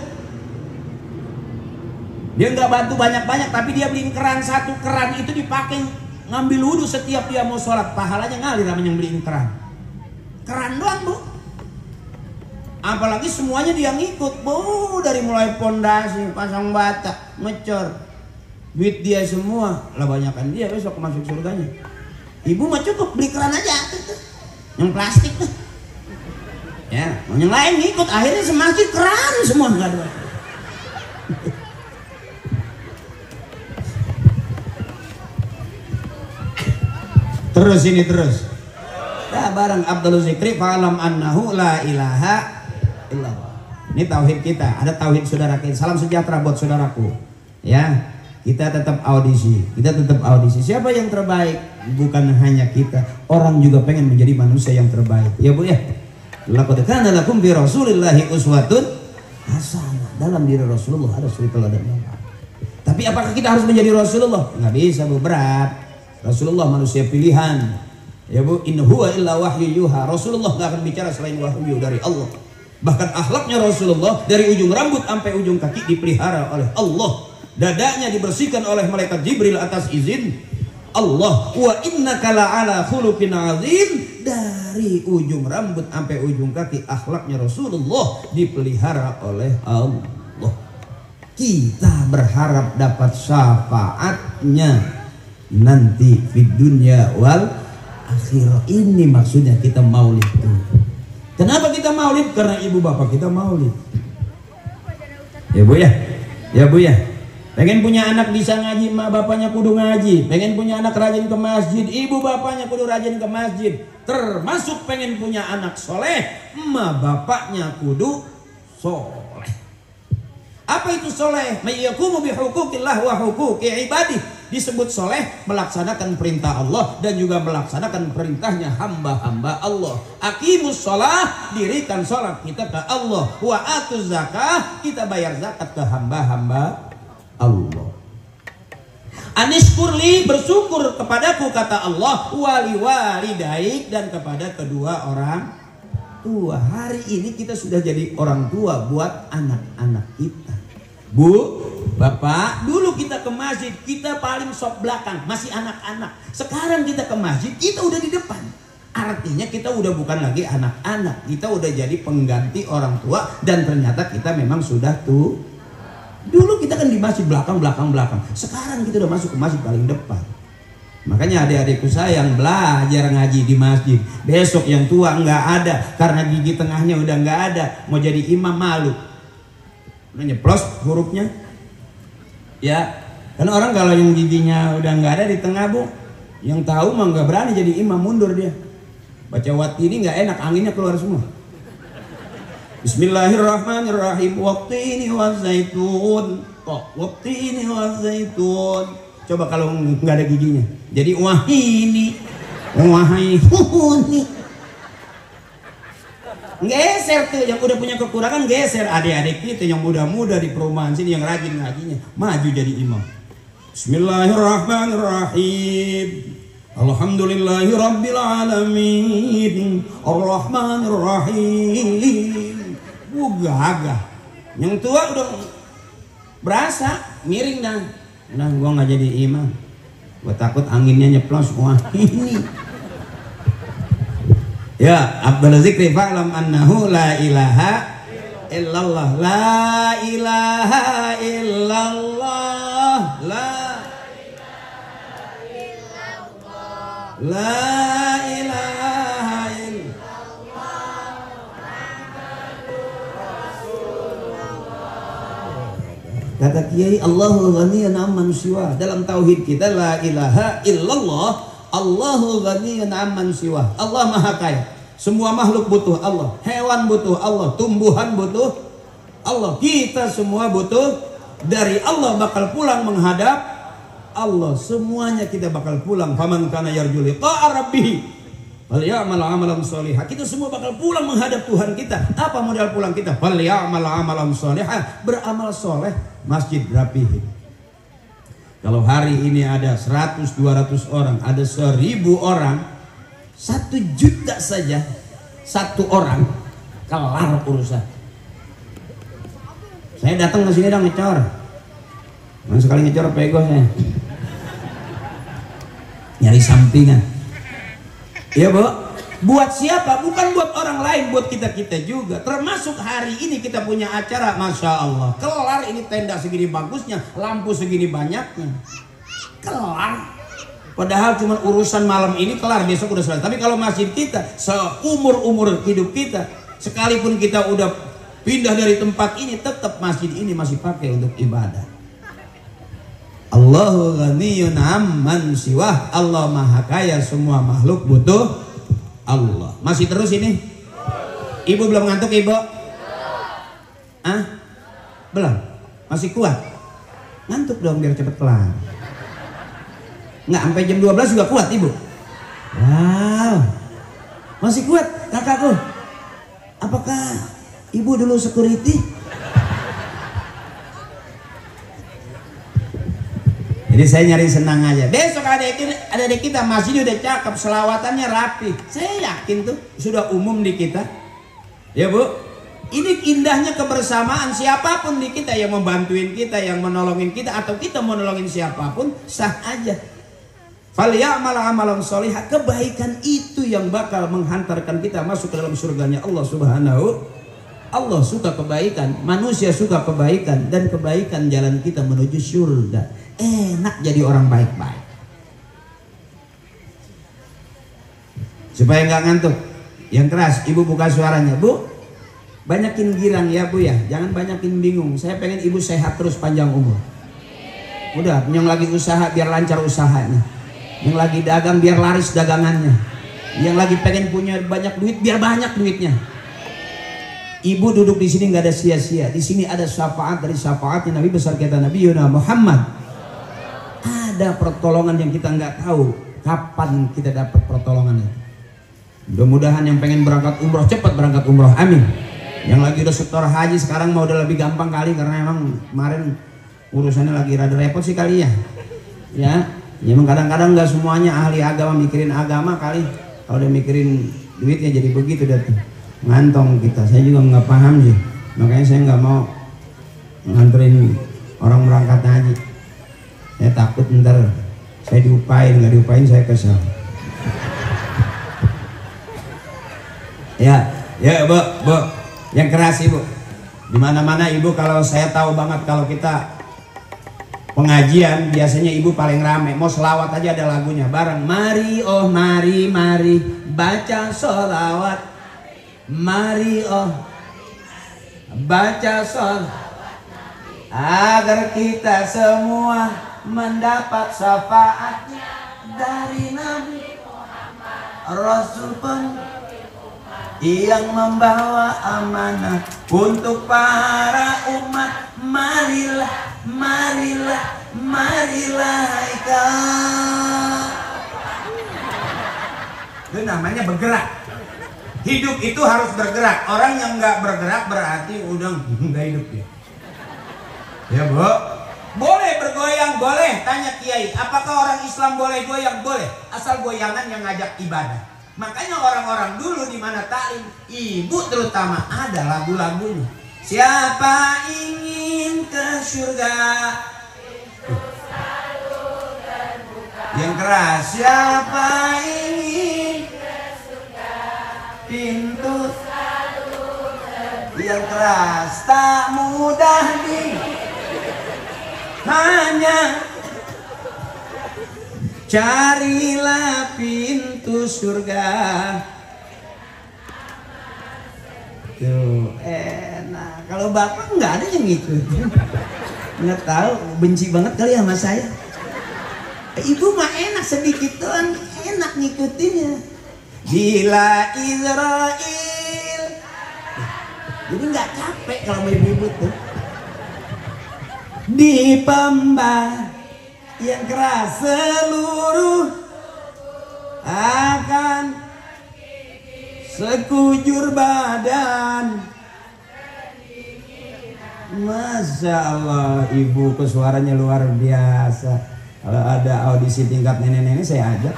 dia nggak bantu banyak-banyak, tapi dia beliin keran satu, keran itu dipakai ngambil wudhu setiap dia mau sholat, pahalanya ngalir sama yang beliin keran. Keran doang bu. Apalagi semuanya dia ngikut bu, dari mulai pondasi, pasang bata, ngecor, duit dia semua, lah banyakan dia besok masuk surganya. Ibu mah cukup beli keran aja, yang plastik tuh. Ya, yang lain ngikut, akhirnya semasjid keran semua nggak ada. Terus ini terus. Dah bareng Abdul Zikri fa'alam annahu la ilaha illallah. Ini tauhid kita, ada tauhid saudara kita. Salam sejahtera buat saudaraku. Ya, kita tetap audisi. Siapa yang terbaik? Bukan hanya kita, orang juga pengen menjadi manusia yang terbaik. Ya Bu ya. Laqad kana lakum bi Rasulillahi uswatun hasanah. Dalam diri Rasulullah ada suri teladan. Tapi apakah kita harus menjadi Rasulullah? Nggak bisa Bu, berat. Rasulullah manusia pilihan. Ya Bu, in huwa illa wahyu yuha. Rasulullah nggak akan bicara selain wahyu dari Allah. Bahkan akhlaknya Rasulullah dari ujung rambut sampai ujung kaki dipelihara oleh Allah. Dadanya dibersihkan oleh malaikat Jibril atas izin Allah. Wa innaka la'ala khuluqin azim. Dari ujung rambut sampai ujung kaki akhlaknya Rasulullah dipelihara oleh Allah. Kita berharap dapat syafaatnya nanti di dunia wal akhirah. Ini maksudnya kita maulid itu. Kenapa kita maulid? Karena ibu bapak kita maulid. Ya Bu ya. Ya Bu ya. Pengen punya anak bisa ngaji, emak bapaknya kudu ngaji. Pengen punya anak rajin ke masjid, ibu bapaknya kudu rajin ke masjid. Termasuk pengen punya anak soleh, emak bapaknya kudu soleh. Apa itu soleh? Mayyakumu bihukukillah wa hukuki ibadih. Disebut soleh melaksanakan perintah Allah dan juga melaksanakan perintahnya hamba-hamba Allah. Aqimus sholah, dirikan sholat kita ke Allah. Wa atuz zakah, kita bayar zakat ke hamba-hamba Allah. Anishkurli, bersyukur kepadaku kata Allah. Wali walidaik, dan kepada kedua orang tua. Hari ini kita sudah jadi orang tua buat anak-anak kita. Bu, Bapak, dulu kita ke masjid, kita paling sok belakang, masih anak-anak. Sekarang kita ke masjid, kita udah di depan. Artinya kita udah bukan lagi anak-anak, kita udah jadi pengganti orang tua. Dan ternyata kita memang sudah tuh. Dulu kita kan di masjid belakang. Sekarang kita udah masuk ke masjid paling depan. Makanya adik-adikku sayang belajar ngaji di masjid. Besok yang tua nggak ada karena gigi tengahnya udah nggak ada. Mau jadi imam malu. Udah nyeplos hurufnya. Ya, karena orang kalau yang giginya udah nggak ada di tengah Bu, yang tahu mah nggak berani jadi imam, mundur dia. Baca wati ini nggak enak, anginnya keluar semua. Bismillahirrahmanirrahim. Wattini wazaitun. Wattini wazaitun. Coba kalau nggak ada giginya, jadi wahini, wahini. Geser tuh yang udah punya kekurangan, geser. Adik-adik itu yang muda-muda di perumahan sini yang rajin ngajinya maju jadi imam. Bismillahirrahmanirrahim. Alhamdulillahi rabbil alamin. Arrahmanirrahim. Gagah. Yang tua udah berasa miring dah. Nah gua nggak jadi imam. Gua takut anginnya nyeplos. Wah ini. Ya, afdhalul dzikri fa'lam annahu la ilaha illallah. La ilaha illallah. La ilaha illallah. Kata Kiai, Allahu ghaniyun amman siwa. Dalam tauhid kita la ilaha illallah, Allahu ghaniyun amman siwa. Allah Maha Kaya. Semua makhluk butuh Allah, hewan butuh Allah, tumbuhan butuh Allah. Kita semua butuh dari Allah, bakal pulang menghadap Allah. Semuanya kita bakal pulang. Faman kana yarju liqa'a rabbih falyamal amalan sholihan. Kita semua bakal pulang menghadap Tuhan kita. Apa modal pulang kita? Falyamal amalan sholihan. Beramal soleh, masjid rapihin. Kalau hari ini ada 100-200 orang, ada 1000 orang, 1 juta saja satu orang, kelar urusan. Saya datang ke sini dong ngecor. Sekali ngecor pego saya. Nyari sampingan. Ya Bu, buat siapa? Bukan buat orang lain, buat kita-kita juga. Termasuk hari ini kita punya acara, Masya Allah. Kelar ini, tenda segini bagusnya, lampu segini banyaknya. Kelar. Padahal cuma urusan malam ini kelar, besok udah selesai. Tapi kalau masjid kita, seumur-umur hidup kita, sekalipun kita udah pindah dari tempat ini, tetap masjid ini masih pakai untuk ibadah. Allahu ghaniyun amman siwah. Allah Maha Kaya, semua makhluk butuh Allah. Masih terus ini? Ibu belum ngantuk, Ibu? Ah? Belum? Masih kuat? Ngantuk dong biar cepet kelar. Nggak, sampai jam 12 juga kuat Ibu? Wow, masih kuat kakakku. Apakah Ibu dulu security? Jadi saya nyari senang aja. Besok ada kita masih udah cakep, selawatannya rapi. Saya yakin tuh sudah umum di kita. Ya Bu, ini indahnya kebersamaan. Siapapun di kita yang membantuin kita, yang menolongin kita, atau kita menolongin siapapun, sah aja. Falyamal amalan sholihan. Kebaikan itu yang bakal menghantarkan kita masuk ke dalam surganya Allah Subhanahu. Allah suka kebaikan, manusia suka kebaikan, dan kebaikan jalan kita menuju surga. Enak jadi orang baik-baik. Supaya nggak ngantuk, yang keras, Ibu buka suaranya. Bu, banyakin girang ya Bu ya, jangan banyakin bingung. Saya pengen Ibu sehat terus, panjang umur. Udah, yang lagi usaha biar lancar usahanya, yang lagi dagang biar laris dagangannya, yang lagi pengen punya banyak duit biar banyak duitnya. Ibu duduk di sini nggak ada sia-sia. Di sini ada syafaat dari syafaatnya Nabi besar kita, Nabi Yuna Muhammad. Ada pertolongan yang kita nggak tahu kapan kita dapat pertolongan itu. Mudah-mudahan yang pengen berangkat umroh cepat berangkat umroh, amin. Yang lagi udah setor haji sekarang mau udah lebih gampang kali, karena emang kemarin urusannya lagi rada repot sih kali ya. Ya emang kadang-kadang nggak semuanya ahli agama mikirin agama kali. Kalau udah mikirin duitnya jadi begitu dah tuh. Ngantong kita. Saya juga nggak paham sih, makanya saya nggak mau nganterin orang berangkat haji. Saya takut ntar saya diupain, nggak diupain saya kesal. Ya Bu, yang keras Ibu. Dimana-mana Ibu, kalau saya tahu banget kalau kita pengajian biasanya Ibu paling rame. Mau selawat aja ada lagunya bareng. Mari oh mari baca sholawat. Mari oh baca sholawat agar kita semua mendapat syafaatnya dari Nabi Muhammad, Rasul yang membawa amanah untuk para umat. Marilah itu namanya bergerak. Hidup itu harus bergerak. Orang yang nggak bergerak berarti udah nggak hidup ya. Ya Bu, boleh bergoyang, boleh. Tanya Kiai, apakah orang Islam boleh goyang? Boleh, asal goyangan yang ngajak ibadah. Makanya orang-orang dulu di mana ta'lim, Ibu terutama ada lagu-lagunya. Siapa ingin ke surga, selalu terbuka Yang keras, siapa ingin pintu yang keras tak mudah hanya carilah pintu surga. Tuh enak. Kalau bapak nggak ada yang ngikutin, nggak tahu, benci banget kali sama saya. Ibu mah enak sedikit doang, enak ngikutinnya. Bila Israel, jadi nggak capek kalau mau ibu-ibu tuh. Di pembah yang keras seluruh akan sekujur badan. Masya Allah, ibu suaranya luar biasa. Kalau ada audisi tingkat nenek-nenek saya ajak.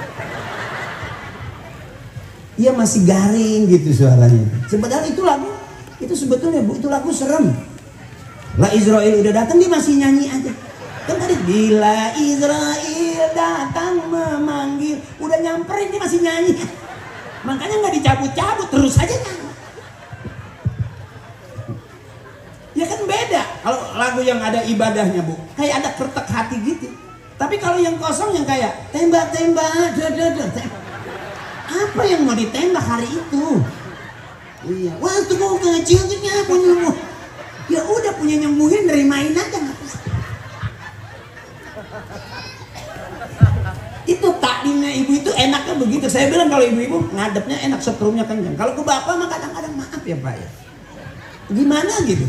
Iya masih garing gitu suaranya. Sebenarnya itu lagu, itu sebetulnya Bu, itu lagu serem. Lah Israel udah datang dia masih nyanyi aja. Kan tadi bila Israel datang memanggil, udah nyamperin dia masih nyanyi. Makanya nggak dicabut-cabut, terus aja nyanyi. Ya kan beda kalau lagu yang ada ibadahnya Bu, kayak ada kertek hati gitu. Tapi kalau yang kosong yang kayak tembak-tembak, apa yang mau ditembak hari itu? Iya, waktu mau kecil punya, ya udah punya nyembuhin, nerimain aja nggak bisa. Itu taklimnya ibu itu enaknya begitu. Saya bilang kalau ibu-ibu ngadepnya enak, setrumnya kencang. Kalau ke bapak mah kadang-kadang maaf ya Pak ya. Gimana gitu?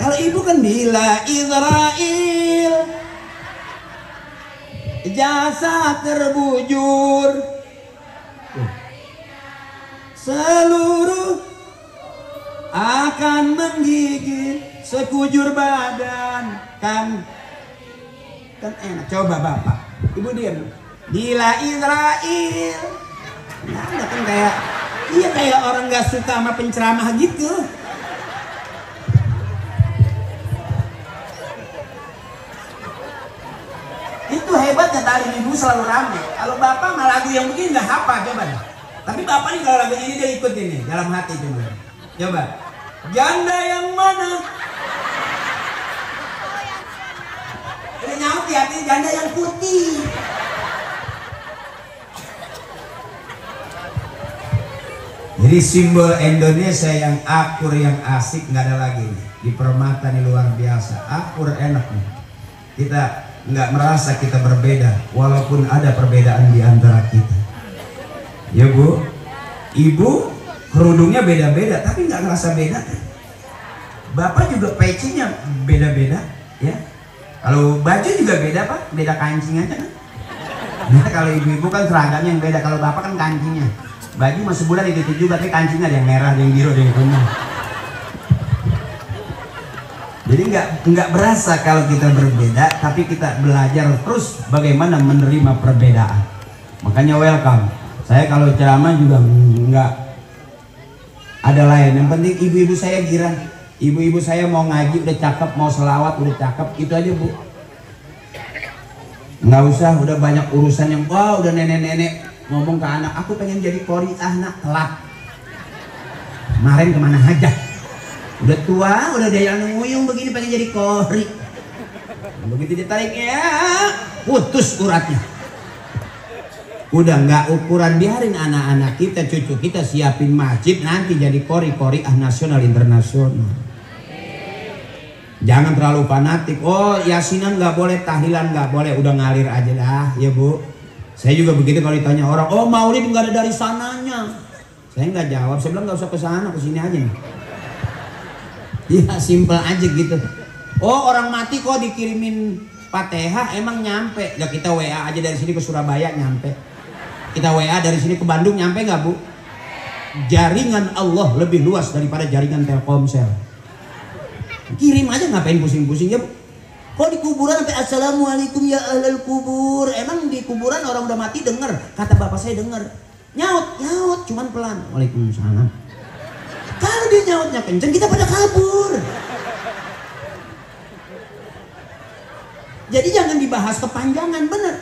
Kalau ibu kan bila Israel jasa terbujur seluruh akan menggigit sekujur badan, kan enak. Coba bapak ibu diam. Bila Israel, nah kan kayak, iya kayak orang nggak suka sama penceramah gitu. Itu hebatnya tali ibu selalu rame. Kalau bapak malah lagu yang begini nggak hafal coba. Tapi bapak nih kalau lagu ini dia ikut ini dalam hati coba. Coba. Janda yang mana? Ini nyaut di hati, janda yang putih. Jadi simbol Indonesia yang akur, yang asik nggak ada lagi. Di Permata nih luar biasa, akur enak nih. Kita nggak merasa kita berbeda walaupun ada perbedaan di antara kita. Ya Bu, ibu kerudungnya beda-beda tapi nggak ngerasa beda kan? Bapak juga pecinya beda-beda ya. Kalau baju juga beda Pak, beda kancing aja kan. Nah, kalau ibu-ibu kan seragamnya yang beda, kalau bapak kan kancingnya. Baju mah sebulan itu juga tapi kancingnya ada yang merah, ada yang biru, ada yang kuning. Jadi nggak berasa kalau kita berbeda, tapi kita belajar terus bagaimana menerima perbedaan. Makanya welcome. Saya kalau ceramah juga nggak ada lain. Yang penting ibu-ibu saya girang. Ibu-ibu saya mau ngaji udah cakep, mau selawat udah cakep, itu aja Bu. Nggak usah udah banyak urusan yang wah udah nenek-nenek ngomong ke anak, aku pengen jadi qori'ah nak, telat. Kemarin kemana aja? Udah tua, udah dia yang nguyung begini pengen jadi qori. Begitu ditariknya, putus uratnya. Udah nggak ukuran, biarin anak-anak kita, cucu kita siapin masjid nanti jadi qori'ah nasional internasional. Jangan terlalu fanatik. Oh yasinan nggak boleh, tahlilan nggak boleh, udah ngalir aja dah ya Bu. Saya juga begitu kalau ditanya orang, oh maulid nggak ada dari sananya. Saya nggak jawab, saya bilang nggak usah ke sana, ke sini aja. Ya simpel aja gitu. Oh orang mati kok dikirimin Fatihah, emang nyampe? Ya kita WA aja dari sini ke Surabaya nyampe. Kita WA dari sini ke Bandung nyampe nggak Bu? Jaringan Allah lebih luas daripada jaringan Telkomsel. Kirim aja, ngapain pusing-pusing ya Bu? Kok di kuburan sampai assalamualaikum ya ahlal kubur? Emang di kuburan orang udah mati denger? Kata bapak saya denger. Nyaut, cuman pelan. Waalaikumsalam. Kalau dia nyautnya kenceng, kita pada kabur. Jadi jangan dibahas kepanjangan, bener.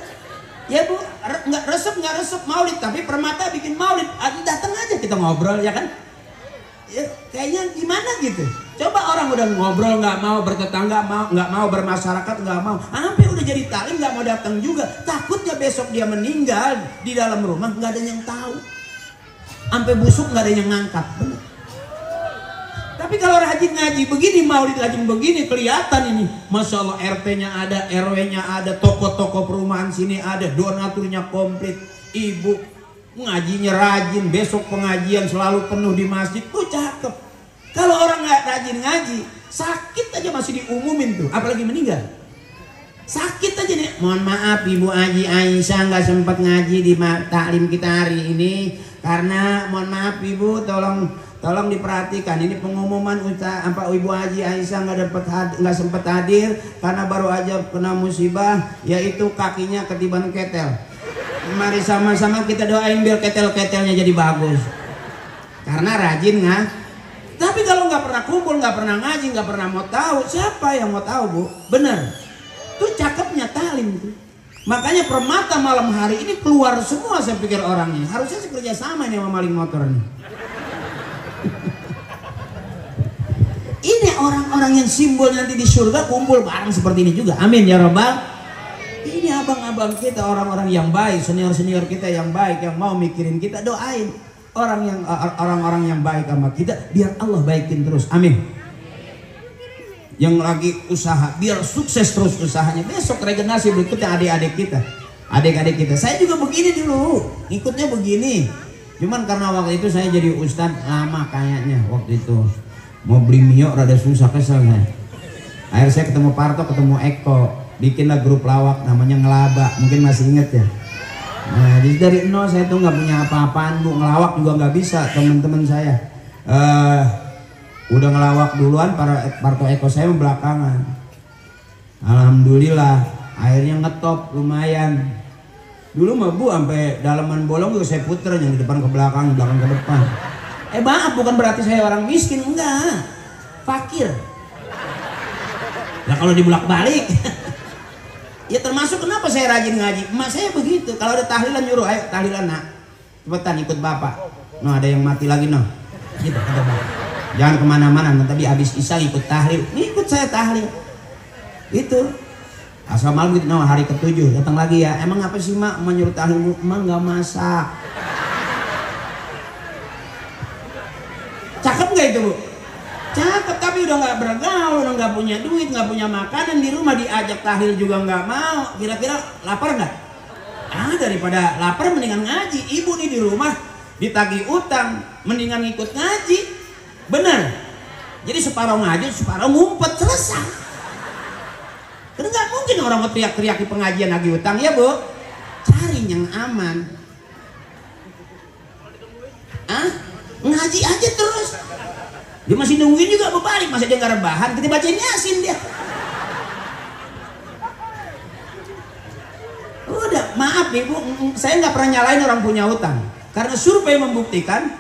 Ya Bu, nggak resep maulid, tapi Permata bikin maulid, datang aja kita ngobrol ya kan? Ya, kayaknya gimana gitu. Coba orang udah ngobrol nggak mau, bertetangga nggak mau, bermasyarakat nggak mau, sampai udah jadi taklim nggak mau datang juga. Takutnya besok dia meninggal di dalam rumah nggak ada yang tahu, sampai busuk nggak ada yang ngangkat. Bener. Tapi kalau rajin ngaji begini, maulid rajin begini, kelihatan ini. Masya Allah, RT-nya ada, RW-nya ada, toko-toko perumahan sini ada, donaturnya komplit. Ibu ngajinya rajin, besok pengajian selalu penuh di masjid. Oh cakep. Kalau orang nggak rajin ngaji, sakit aja masih diumumin tuh, apalagi meninggal. Sakit aja nih. Mohon maaf Ibu Haji Aisyah nggak sempat ngaji di taklim kita hari ini, karena mohon maaf Ibu, tolong diperhatikan, ini pengumuman Ibu Haji Aisyah nggak sempat hadir karena baru aja kena musibah, yaitu kakinya ketiban ketel. Mari sama-sama kita doain biar ketel-ketelnya jadi bagus, karena rajin nggak. Tapi kalau nggak pernah kumpul, nggak pernah ngaji, nggak pernah mau tahu, siapa yang mau tahu Bu? Bener, tuh cakepnya taklim tuh. Makanya Permata malam hari ini keluar semua, saya pikir orangnya harusnya kerja sama nih sama maling motor nih. Ini orang-orang yang simbol nanti di surga kumpul bareng seperti ini juga. Amin ya Rabbal. Ini abang-abang kita, orang-orang yang baik, senior-senior kita yang baik, yang mau mikirin kita, doain orang-orang yang baik sama kita biar Allah baikin terus. Amin. Yang lagi usaha biar sukses terus usahanya. Besok regenerasi berikutnya adik-adik kita. Saya juga begini dulu, ikutnya begini. Cuman karena waktu itu saya jadi ustadz lama kayaknya waktu itu. Mau beli mio rada susah, kesel saya. Akhirnya saya ketemu Parto, ketemu Eko, bikinlah grup lawak namanya Ngelaba, mungkin masih inget ya. Nah dari nol saya tuh nggak punya apa-apaan Bu, ngelawak juga nggak bisa. Teman-teman saya udah ngelawak duluan, Parto Eko saya belakangan. Alhamdulillah akhirnya ngetop lumayan. Dulu mah Bu sampai dalaman bolong juga saya puter, yang di depan ke belakang, belakang ke depan. Maaf, bukan berarti saya orang miskin, enggak, fakir. Nah kalau dibulak-balik ya termasuk kenapa saya rajin ngaji. Emak saya begitu, kalau ada tahlilan nyuruh, ayo tahlilan nak, cepetan ikut bapak. Nah ada yang mati lagi noh, gitu kata bapak. Jangan kemana-mana, nanti habis isya ikut tahlil. Ikut saya tahlil itu. Asal malam gitu, no, hari ke-7 datang lagi ya. Emang apa sih mak menyuruh tahlil? Emang nggak masak. Cakep nggak itu Bu? Cakep, tapi udah nggak bergaul, udah nggak punya duit, nggak punya makanan, di rumah diajak tahlil juga nggak mau. Kira-kira lapar nggak? Daripada lapar mendingan ngaji. Ibu nih di rumah ditagih utang, mendingan ngikut ngaji. Bener. Jadi separuh ngaji, separuh ngumpet, selesai. Karena nggak mungkin orang mau teriak-teriak di pengajian lagi utang ya Bu. Cari yang aman. Ngaji aja terus. Dia masih nungguin juga berbalik, masa dia nggak rebahan, kita bacain Yasin dia. Udah, maaf Ibu, saya nggak pernah nyalain orang punya utang. Karena survei membuktikan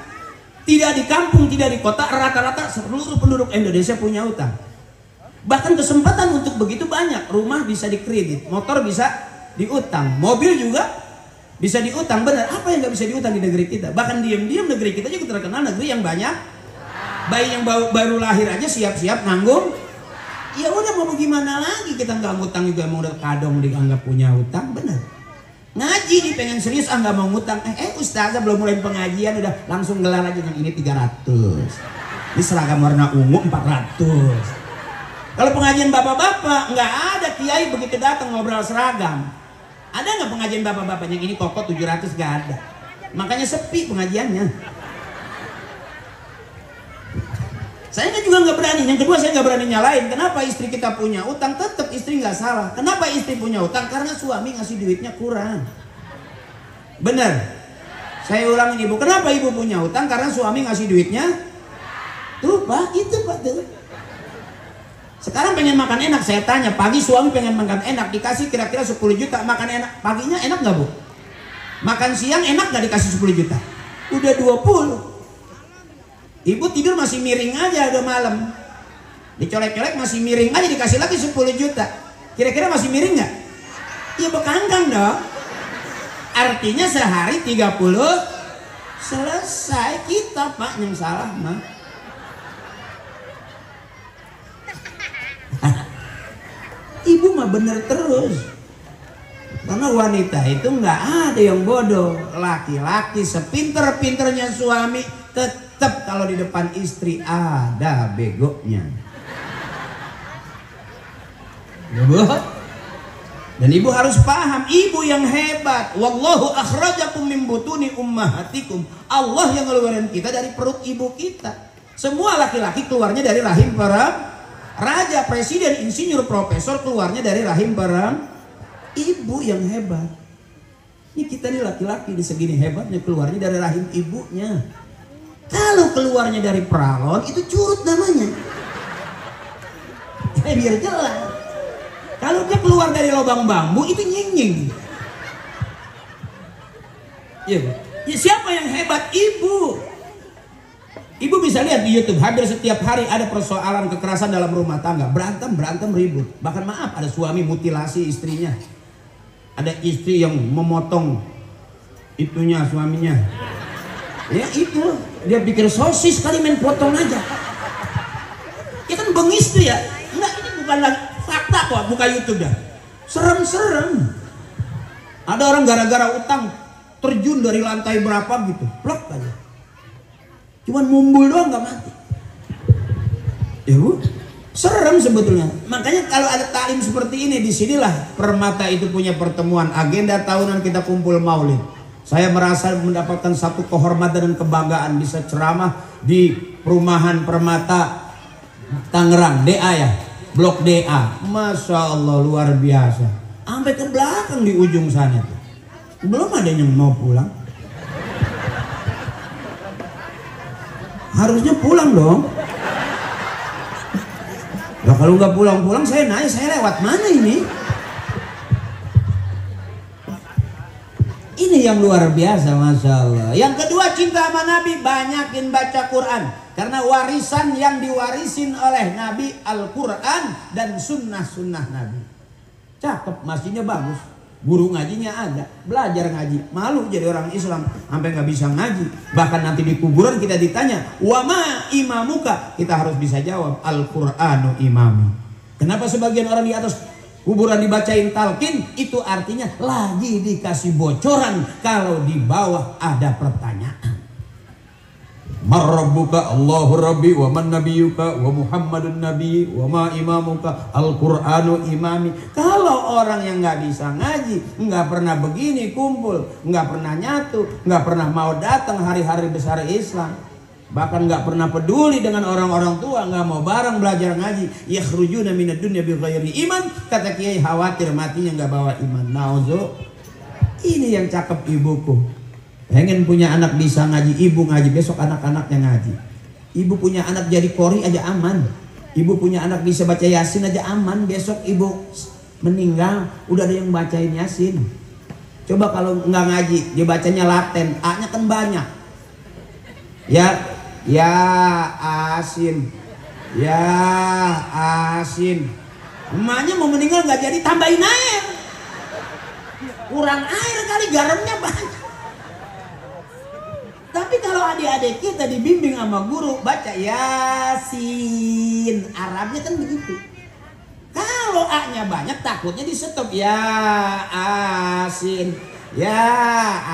tidak di kampung, tidak di kota, rata-rata seluruh penduduk Indonesia punya utang. Bahkan kesempatan untuk begitu banyak. Rumah bisa dikredit, motor bisa diutang, mobil juga bisa diutang. Benar, apa yang nggak bisa diutang di negeri kita? Bahkan diam-diam negeri kita juga terkenal negeri yang banyak. Bayi yang baru lahir aja siap-siap nanggung. Ya udah mau gimana lagi, kita nggak ngutang juga, mau udah kadong dianggap punya utang. Benar. Ngaji nih pengen serius, nggak mau ngutang. Ustazah belum mulai pengajian udah langsung gelar aja, yang ini 300. Ini seragam warna ungu 400. Kalau pengajian bapak-bapak nggak ada kiai begitu datang ngobrol seragam. Ada nggak pengajian bapak-bapak yang ini koko 700? Nggak ada. Makanya sepi pengajiannya. Saya juga nggak berani. Yang kedua, saya nggak berani nyalain. Kenapa istri kita punya utang? Tetap istri nggak salah. Kenapa istri punya utang? Karena suami ngasih duitnya kurang. Bener. Saya ulangin Ibu. Kenapa Ibu punya utang? Karena suami ngasih duitnya. Tuh Pak, itu Pak tuh. Sekarang pengen makan enak, saya tanya, pagi suami pengen makan enak, dikasih kira-kira 10 juta, makan enak, paginya enak nggak Bu? Makan siang enak nggak dikasih 10 juta? Udah 20. Ibu tidur masih miring aja udah malam, dicolek-colek masih miring aja, dikasih lagi 10 juta. Kira-kira masih miring nggak? Iya bekangkang dong. Artinya sehari 30 selesai. Kita Pak yang salah mah. Ibu mah bener terus. Karena wanita itu nggak ada yang bodoh. Laki-laki sepinter-pinternya suami tetap kalau di depan istri ada begonya. Ibu. Dan ibu harus paham, ibu yang hebat. Wallahu akhrajakum min butuni ummahatikum. Allah yang ngeluarin kita dari perut ibu kita. Semua laki-laki keluarnya dari rahim para raja, presiden, insinyur, profesor keluarnya dari rahim para ibu yang hebat. Ini kita nih laki-laki di segini hebatnya keluarnya dari rahim ibunya. Kalau keluarnya dari pralon itu curut namanya. Biar jelas. Kalau dia keluar dari lubang bambu itu nying-nying. Ya, siapa yang hebat? Ibu. Ibu bisa lihat di YouTube, hampir setiap hari ada persoalan kekerasan dalam rumah tangga. Berantem ribut. Bahkan maaf, ada suami mutilasi istrinya. Ada istri yang memotong itunya suaminya. Ya itu, dia pikir sosis kali main potong aja. Ya kan bengis tuh ya. Enggak, ini bukan lagi fakta kok, buka YouTube dah. Serem-serem. Ada orang gara-gara utang terjun dari lantai berapa gitu, plek aja. Cuman mumbul doang nggak mati. Ya bu, serem sebetulnya. Makanya kalau ada taklim seperti ini, disinilah Permata itu punya pertemuan. Agenda tahunan kita kumpul maulid. Saya merasa mendapatkan satu kehormatan dan kebanggaan bisa ceramah di perumahan Permata Tangerang, DA ya. Blok DA, Masya Allah luar biasa. Sampai ke belakang di ujung sana tuh. Belum ada yang mau pulang. Harusnya pulang dong. Nah, kalau nggak pulang-pulang saya naik, saya lewat mana ini? Ini yang luar biasa, Masya Allah. Yang kedua, cinta sama Nabi, banyakin baca Quran. Karena warisan yang diwarisin oleh Nabi Al-Quran dan sunnah-sunnah Nabi. Cakep, masjidnya bagus, guru ngajinya ada, belajar ngaji. Malu jadi orang Islam sampai nggak bisa ngaji. Bahkan nanti di kuburan kita ditanya, wama imamuka, kita harus bisa jawab, Al-Quranu imami. Kenapa sebagian orang di atas kuburan dibacain talqin? Itu artinya lagi dikasih bocoran kalau di bawah ada pertanyaan. Marrabbuka Allahu Rabbi wa man nabiyuka wa Muhammadun Nabi wa ma imamuka Al-Quranu imami. Kalau orang yang nggak bisa ngaji, nggak pernah begini kumpul, nggak pernah nyatu, nggak pernah mau datang hari-hari besar Islam, bahkan nggak pernah peduli dengan orang-orang tua, nggak mau bareng belajar ngaji, yakhrujuna minad dunya bighairi iman, kata Kiai khawatir matinya nggak bawa iman. Nauzu. Ini yang cakep ibuku. Pengen punya anak bisa ngaji, ibu ngaji, besok anak-anaknya ngaji. Ibu punya anak jadi kori aja aman. Ibu punya anak bisa baca Yasin aja aman. Besok ibu meninggal udah ada yang bacain Yasin. Coba kalau nggak ngaji, dia bacanya laten, A-nya kan banyak. Ya asin, ya asin. Emaknya mau meninggal nggak jadi, tambahin air. Kurang air kali, garamnya banyak. Tapi kalau adik-adik kita dibimbing sama guru baca Yasin, Arabnya kan begitu. Kalau A-nya banyak takutnya di stop. Ya asin, ya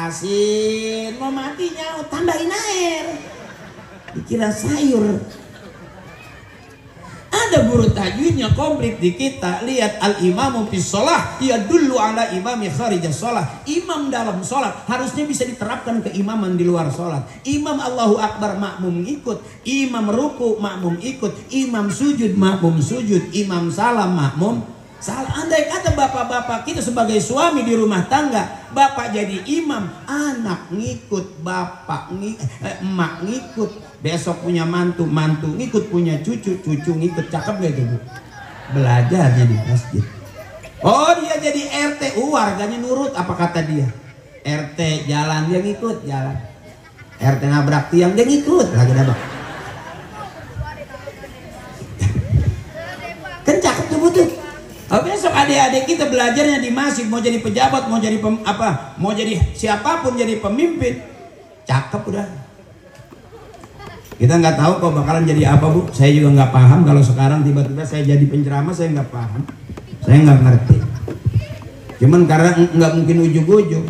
asin, mau matinya tambahin air, dikira sayur. Ada guru tajwidnya komplit di kita. Lihat al-imamu fis shalah yadullu ala imami kharijas shalah. Imam dalam sholat harusnya bisa diterapkan ke imaman di luar sholat. Imam Allahu Akbar, makmum ikut. Imam ruku, makmum ikut. Imam sujud, makmum sujud. Imam salam, makmum salam. Andai kata bapak-bapak kita sebagai suami di rumah tangga, bapak jadi imam, anak ngikut, bapak emak ngikut. Besok punya mantu, mantu ngikut, punya cucu, cucu ngikut. Cakep gak itu bu? Belajar jadi masjid. Oh dia jadi RT, warganya nurut apa kata dia. RT jalan dia ngikut, jalan. RT nabrak tiang dia ngikut, lagi nabrak. Kan cakep tuh bu tuh. Oh, besok ada adik-adik kita belajarnya di masjid, mau jadi pejabat, mau jadi mau jadi siapapun, jadi pemimpin, cakep udah. Kita nggak tahu kok bakalan jadi apa, Bu. Saya juga nggak paham kalau sekarang tiba-tiba saya jadi penceramah, saya nggak paham, saya nggak ngerti. Cuman karena nggak mungkin ujug-ujug,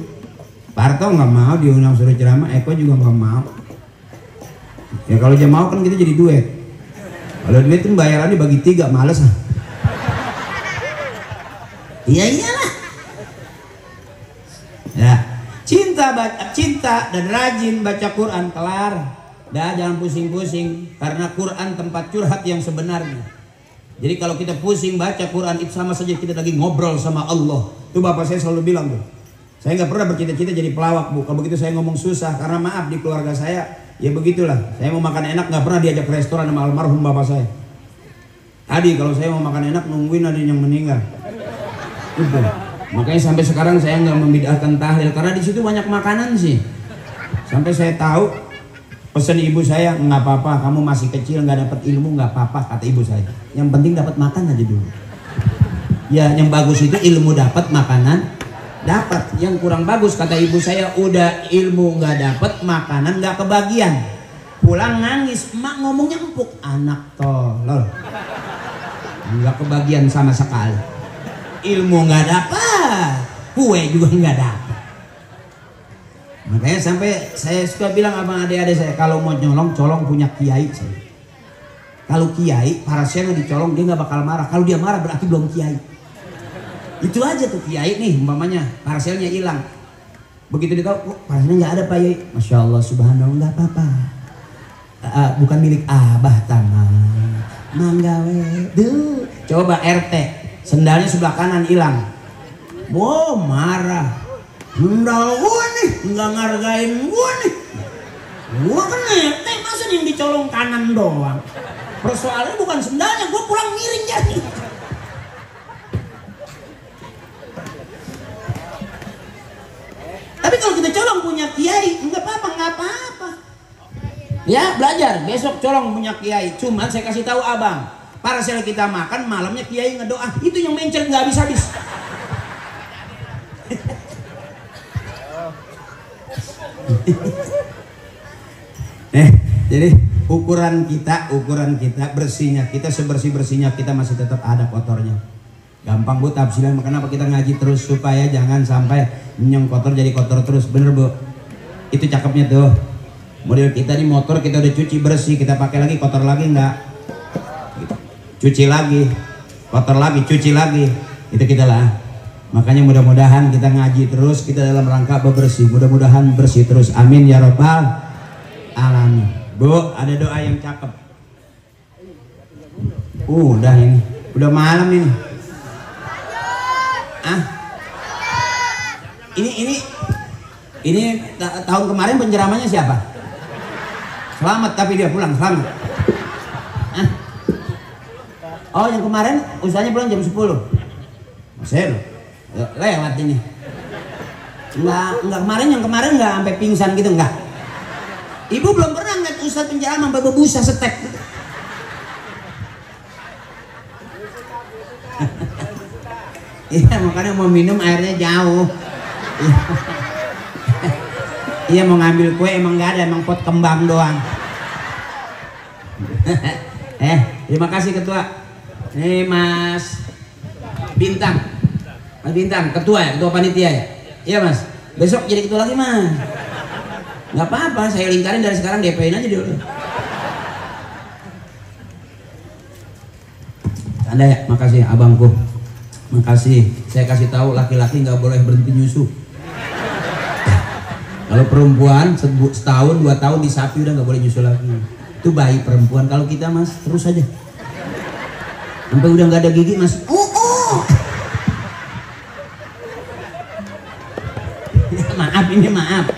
Parto nggak mau diundang suruh ceramah, Eko juga nggak mau. Ya kalau dia mau kan kita jadi duet. Kalau duet kan bayarannya bagi 3, males ah. Iya iyalah. Ya, cinta dan rajin baca Quran, kelar. Dah jangan pusing-pusing, karena Quran tempat curhat yang sebenarnya. Jadi kalau kita pusing baca Quran itu sama saja kita lagi ngobrol sama Allah. Itu bapak saya selalu bilang, tuh. Saya nggak pernah bercita-cita jadi pelawak, Bu. Kalau begitu saya ngomong susah, karena maaf di keluarga saya ya begitulah. Saya mau makan enak nggak pernah diajak ke restoran sama almarhum bapak saya. Tadi kalau saya mau makan enak nungguin ada yang meninggal. Itu. Makanya sampai sekarang saya nggak membid'ahkan tahlil karena di situ banyak makanan sih. Sampai saya tahu pesan ibu saya, nggak apa-apa, kamu masih kecil nggak dapat ilmu nggak apa-apa, kata ibu saya. Yang penting dapat makan aja dulu. Ya yang bagus itu ilmu dapat, makanan dapat. Yang kurang bagus kata ibu saya, udah ilmu nggak dapat, makanan nggak kebagian. Pulang nangis, emak ngomongnya empuk, anak tolol, nggak kebagian sama sekali. Ilmu nggak dapat, kue juga nggak dapat. Makanya sampai saya suka bilang abang adik-adik saya, kalau mau nyolong, colong punya kiai saya. Kalau kiai, parasnya dicolong dia nggak bakal marah. Kalau dia marah berarti belum kiai. Itu aja tuh kiai nih, umpamanya parselnya hilang. Begitu ditahu, parselnya nggak ada Pak Yai. Masya Allah, subhanallah, nggak apa-apa. Bukan milik abah taman. Manggawe, duh. Coba RT, sendalnya sebelah kanan hilang. Wow, marah. Sendal gua nih, nggak ngargain gua nih. Gua kan RT, masa yang dicolong kanan doang. Persoalannya bukan sendalnya, gua pulang miring jadi. Tapi kalau kita colong punya kiai, nggak apa-apa. Ya belajar, besok colong punya kiai. Cuman saya kasih tahu abang, parasel kita makan malamnya kiai ngedoa, itu yang mencer nggak habis-habis. Jadi ukuran kita bersihnya kita, sebersih-bersihnya kita masih tetap ada kotornya. Gampang Bu tafsiran, kenapa kita ngaji terus supaya jangan sampai yang kotor jadi kotor terus, bener Bu? Itu cakepnya tuh. Model kita di motor kita udah cuci bersih, kita pakai lagi kotor lagi enggak? Cuci lagi, kotor lagi, cuci lagi. Itu kita lah. Makanya mudah-mudahan kita ngaji terus, kita dalam rangka bebersih. Mudah-mudahan bersih terus. Amin ya robbal alamin. Bu, ada doa yang cakep. Udah ini, udah malam ini. Ini tahun kemarin penceramahnya siapa? Selamat, tapi dia pulang selamat. Oh yang kemarin usahanya pulang jam 10. Masih lewat ini. Enggak kemarin, yang kemarin enggak sampai pingsan gitu, enggak. Ibu belum pernah ngeliat ustadz penceramah sampai bebusa setek. Iya makanya mau minum airnya jauh. Iya mau ngambil kue emang nggak ada, emang pot kembang doang. Terima kasih ketua. Mas Bintang, Mas Bintang ketua ya, ketua panitia ya. Iya Mas, besok jadi ketua lagi Mas. Nggak apa-apa, saya lingkarin dari sekarang, DP-in aja dulu. Anda ya, makasih abangku. Makasih, saya kasih tahu laki-laki nggak boleh berhenti nyusu. Kalau perempuan setahun 2 tahun disapi udah nggak boleh nyusu lagi. Itu bayi perempuan. Kalau kita Mas terus aja. Sampai udah nggak ada gigi Mas. Maaf ini maaf.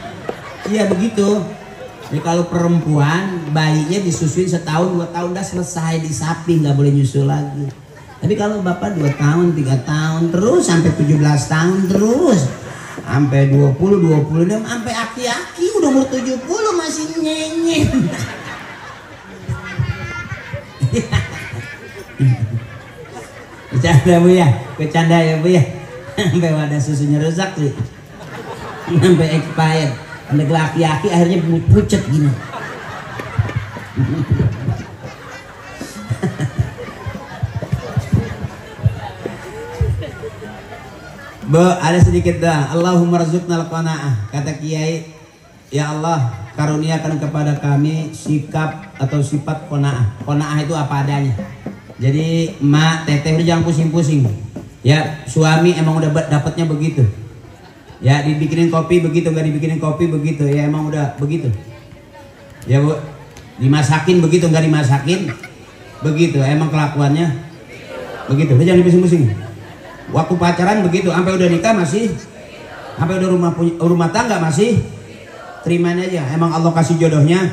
Iya begitu. Jadi kalau perempuan bayinya disusuin setahun 2 tahun udah selesai, disapi nggak boleh nyusu lagi. Tapi kalau bapak 2 tahun 3 tahun terus sampai 17 tahun terus sampai 20 dan sampai aki-aki udah umur 70 masih nyenyek. Bercanda Bu ya, bercanda ya Bu ya. Sampai wadah susunya rusak sih. Sampai expired. Sampai laki-laki akhirnya pucet gini. Bu, ada sedikit doang. Allahumma rzuqnal qanaah. Kata Kiai, ya Allah, karuniakan kepada kami sikap atau sifat qanaah. Qanaah itu apa adanya. Jadi mak, teteh udah jangan pusing-pusing. Ya, suami emang udah dapatnya begitu. Ya, dibikinin kopi begitu, nggak dibikinin kopi begitu. Ya emang udah begitu. Ya Bu, dimasakin begitu, nggak dimasakin begitu. Emang kelakuannya begitu. Udah jangan pusing-pusing. Waktu pacaran begitu, sampai udah nikah masih, sampai udah rumah tangga masih, terimain aja. Emang Allah kasih jodohnya,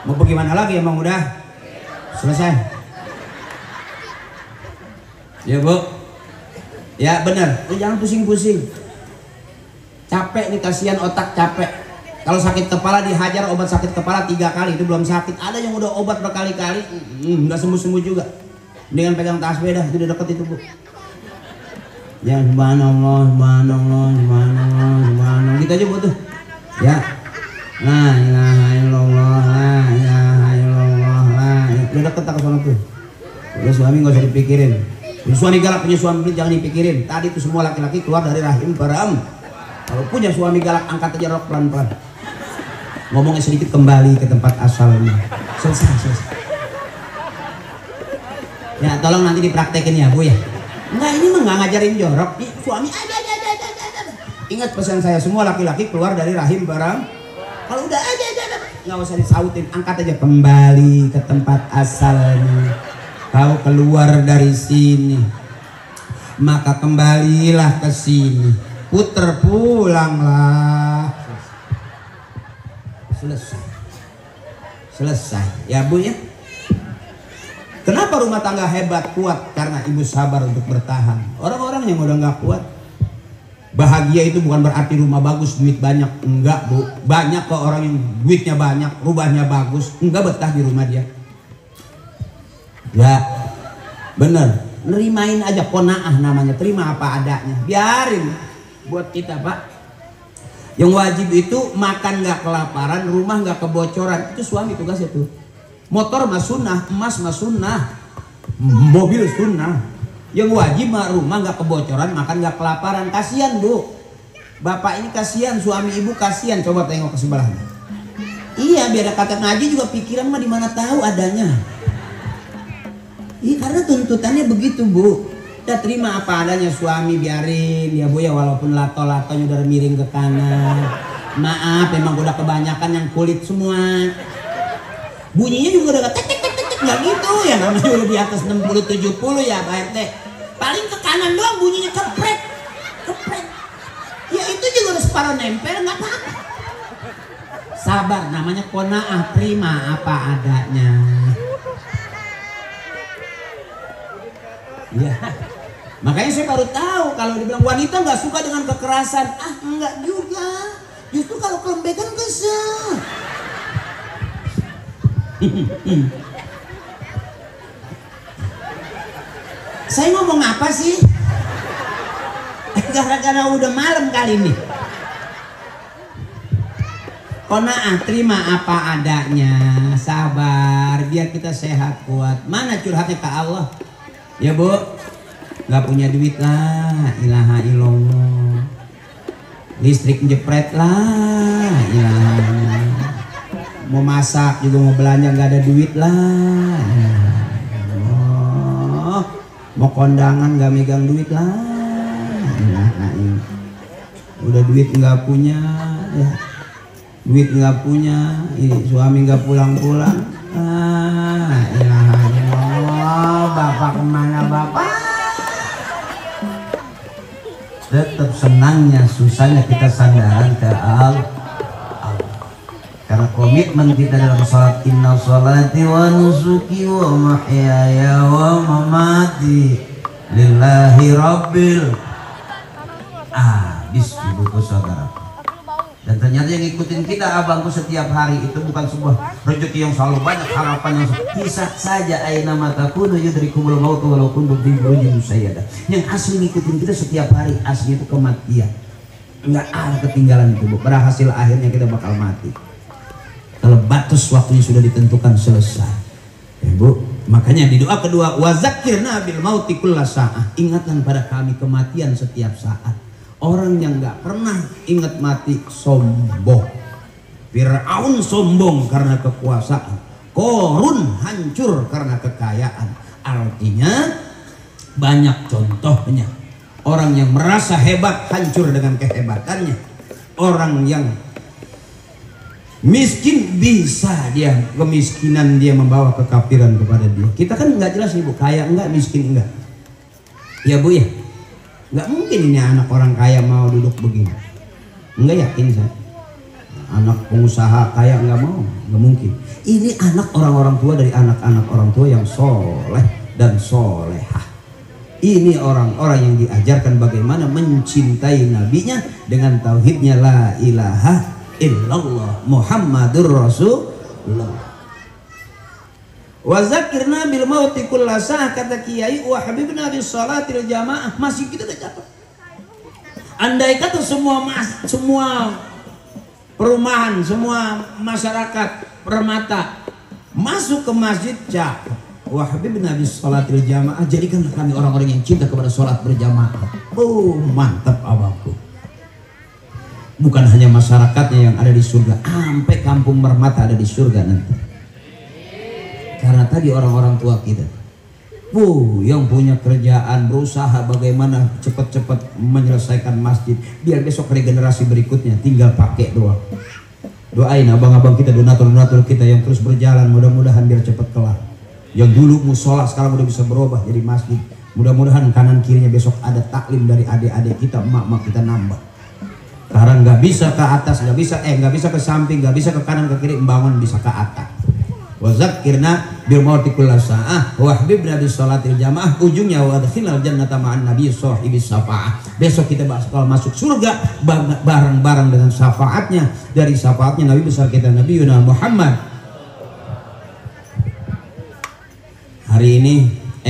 mau bagaimana lagi? Emang udah selesai. Ya Bu, ya benar. Jangan pusing-pusing. Capek nih, kasihan otak capek. Kalau sakit kepala dihajar obat sakit kepala 3 kali itu belum sakit. Ada yang udah obat berkali-kali, nggak sembuh-sembuh juga. Dengan pegang tasbih dah, itu udah deket itu Bu. Ya subhanallah, subhanallah, subhanallah, subhanallah. Gitu aja butuh. Ya. La ilaha illallah, la ilaha illallah, la. Udah deket tak ke sana tuh. Udah suami nggak usah dipikirin. Punya suami galak, punya suami pelit jangan dipikirin. Tadi itu semua laki-laki keluar dari rahim Baram. Kalau punya suami galak angkat aja rok pelan-pelan. Ngomongnya sedikit kembali ke tempat asalnya. Selesai. Ya tolong nanti dipraktekin ya Bu ya. Enggak, ini mah nggak ngajarin jorok. Suami ada. Ingat pesan saya, semua laki-laki keluar dari rahim Baram. Kalau udah ada, nggak usah disautin, angkat aja kembali ke tempat asalnya. Kau keluar dari sini, maka kembalilah ke sini. Puter pulanglah. Selesai. Ya Bu ya. Kenapa rumah tangga hebat kuat? Karena ibu sabar untuk bertahan. Orang-orang yang udah nggak kuat, bahagia itu bukan berarti rumah bagus, duit banyak. Enggak Bu. Banyak kok orang yang duitnya banyak, rumahnya bagus, enggak betah di rumah dia. Ya, bener. Nerimain aja, qanaah namanya. Terima apa adanya. Biarin buat kita Pak. Yang wajib itu makan nggak kelaparan, rumah nggak kebocoran. Itu suami tugasnya tuh. Motor mah sunnah, emas mah sunnah, mobil sunnah. Yang wajib mah rumah nggak kebocoran, makan nggak kelaparan. Kasihan Bu, bapak ini kasihan, suami ibu kasihan. Coba tengok ke sebelahnya. Iya, biar kata ngaji juga pikiran mah di mana tahu adanya. Iya, karena tuntutannya begitu Bu. Udah terima apa adanya suami, biarin ya Bu ya, walaupun lato-latonya udah miring ke kanan. Maaf, memang udah kebanyakan yang kulit semua. Bunyinya juga udah tek nggak gitu ya, namanya udah di atas 60-70 ya Pak RT. Paling ke kanan doang bunyinya kepret. Ya itu juga udah separuh nempel, nggak apa-apa. Sabar, namanya qanaah, terima apa adanya. Ya, makanya saya baru tahu kalau dibilang wanita nggak suka dengan kekerasan. Enggak juga. Justru kalau kelembekan kesel. Saya ngomong apa sih? Gara-gara udah malam kali ini. Qanaah, terima apa adanya, sabar, biar kita sehat kuat. Mana curhatnya ke Allah? Ya Bu, nggak punya duit lah, ilaha illallah. Listrik jepret lah, ilaha illallah. Mau masak juga mau belanja nggak ada duit lah. Oh, mau kondangan nggak megang duit lah. Nah, ini. Udah duit nggak punya, ya. Duit nggak punya, ini suami nggak pulang-pulang. Ilaha illallah, bapak kemana bapak? Tetap senangnya, susahnya kita sandaran ke Allah. Karena komitmen kita dalam salat, inna salati wa nusuki wa mahyaya wa mamati lillahi rabbil. Habis di buku saudara. Dan Dan ternyata yang ngikutin kita abangku setiap hari itu bukan sebuah rezeki yang selalu banyak, harapan yang bisa saja aina matakunu yudrikumul maut walau kuntum fi burujin musyayyada. Yang asli ngikutin kita setiap hari asli itu kematian. Enggak ada ketinggalan itu, Bu. Berhasil akhirnya kita bakal mati. Kalau batas waktunya sudah ditentukan selesai. Ya, Bu. Makanya di doa kedua, wa zakirna bil mauti kulla sa'ah. Ingatkan pada kami kematian setiap saat. Orang yang nggak pernah ingat mati sombong. Fir'aun sombong karena kekuasaan. Korun hancur karena kekayaan. Artinya banyak contohnya. Orang yang merasa hebat hancur dengan kehebatannya. Orang yang miskin bisa dia kemiskinan dia membawa kekafiran kepada dia. Kita kan nggak jelas nih, Bu, kaya enggak, miskin enggak. Ya, Bu, ya. Nggak mungkin ini anak orang kaya mau duduk begini. Enggak yakin saya. Anak pengusaha kaya nggak mau, nggak mungkin. Ini anak orang-orang tua dari anak-anak orang tua yang soleh dan solehah. Ini orang-orang yang diajarkan bagaimana mencintai nabinya dengan tauhidnya la ilaha illallah Muhammadur Rasulullah. Wa zakirna bil mauti kulla sa'ah, kata Kiai wa habibna bis salatil jamaah. Masih kita udah catat. Andai kata semua perumahan, semua masyarakat Permata masuk ke masjid cakep. Wa habibna bis salatil jamaah, jadikanlah kami orang-orang yang cinta kepada salat berjamaah. Oh, mantap abangku. Bukan hanya masyarakatnya yang ada di surga, sampai kampung Permata ada di surga nanti. Karena tadi orang-orang tua kita, yang punya kerjaan berusaha bagaimana cepat-cepat menyelesaikan masjid, biar besok regenerasi berikutnya tinggal pakai doa. Doain abang-abang kita, donatur-donatur kita yang terus berjalan, mudah-mudahan biar cepat kelar. Yang dulu musola sekarang udah bisa berubah jadi masjid. Mudah-mudahan kanan kirinya besok ada taklim dari adik-adik kita, emak-emak kita nambah. Sekarang nggak bisa ke atas, nggak bisa ke samping, nggak bisa ke kanan ke kiri, membangun bisa ke atas. Wa zakirna bil mauti kulla sa'ah wa habibna bis salatil jamaah. Ujungnya wa adkhilnal jannata ma'an nabiy shahibis syafa'ah. Besok kita bakal masuk surga bareng-bareng dengan syafaatnya. Dari syafaatnya Nabi besar kita Nabi Muhammad. Hari ini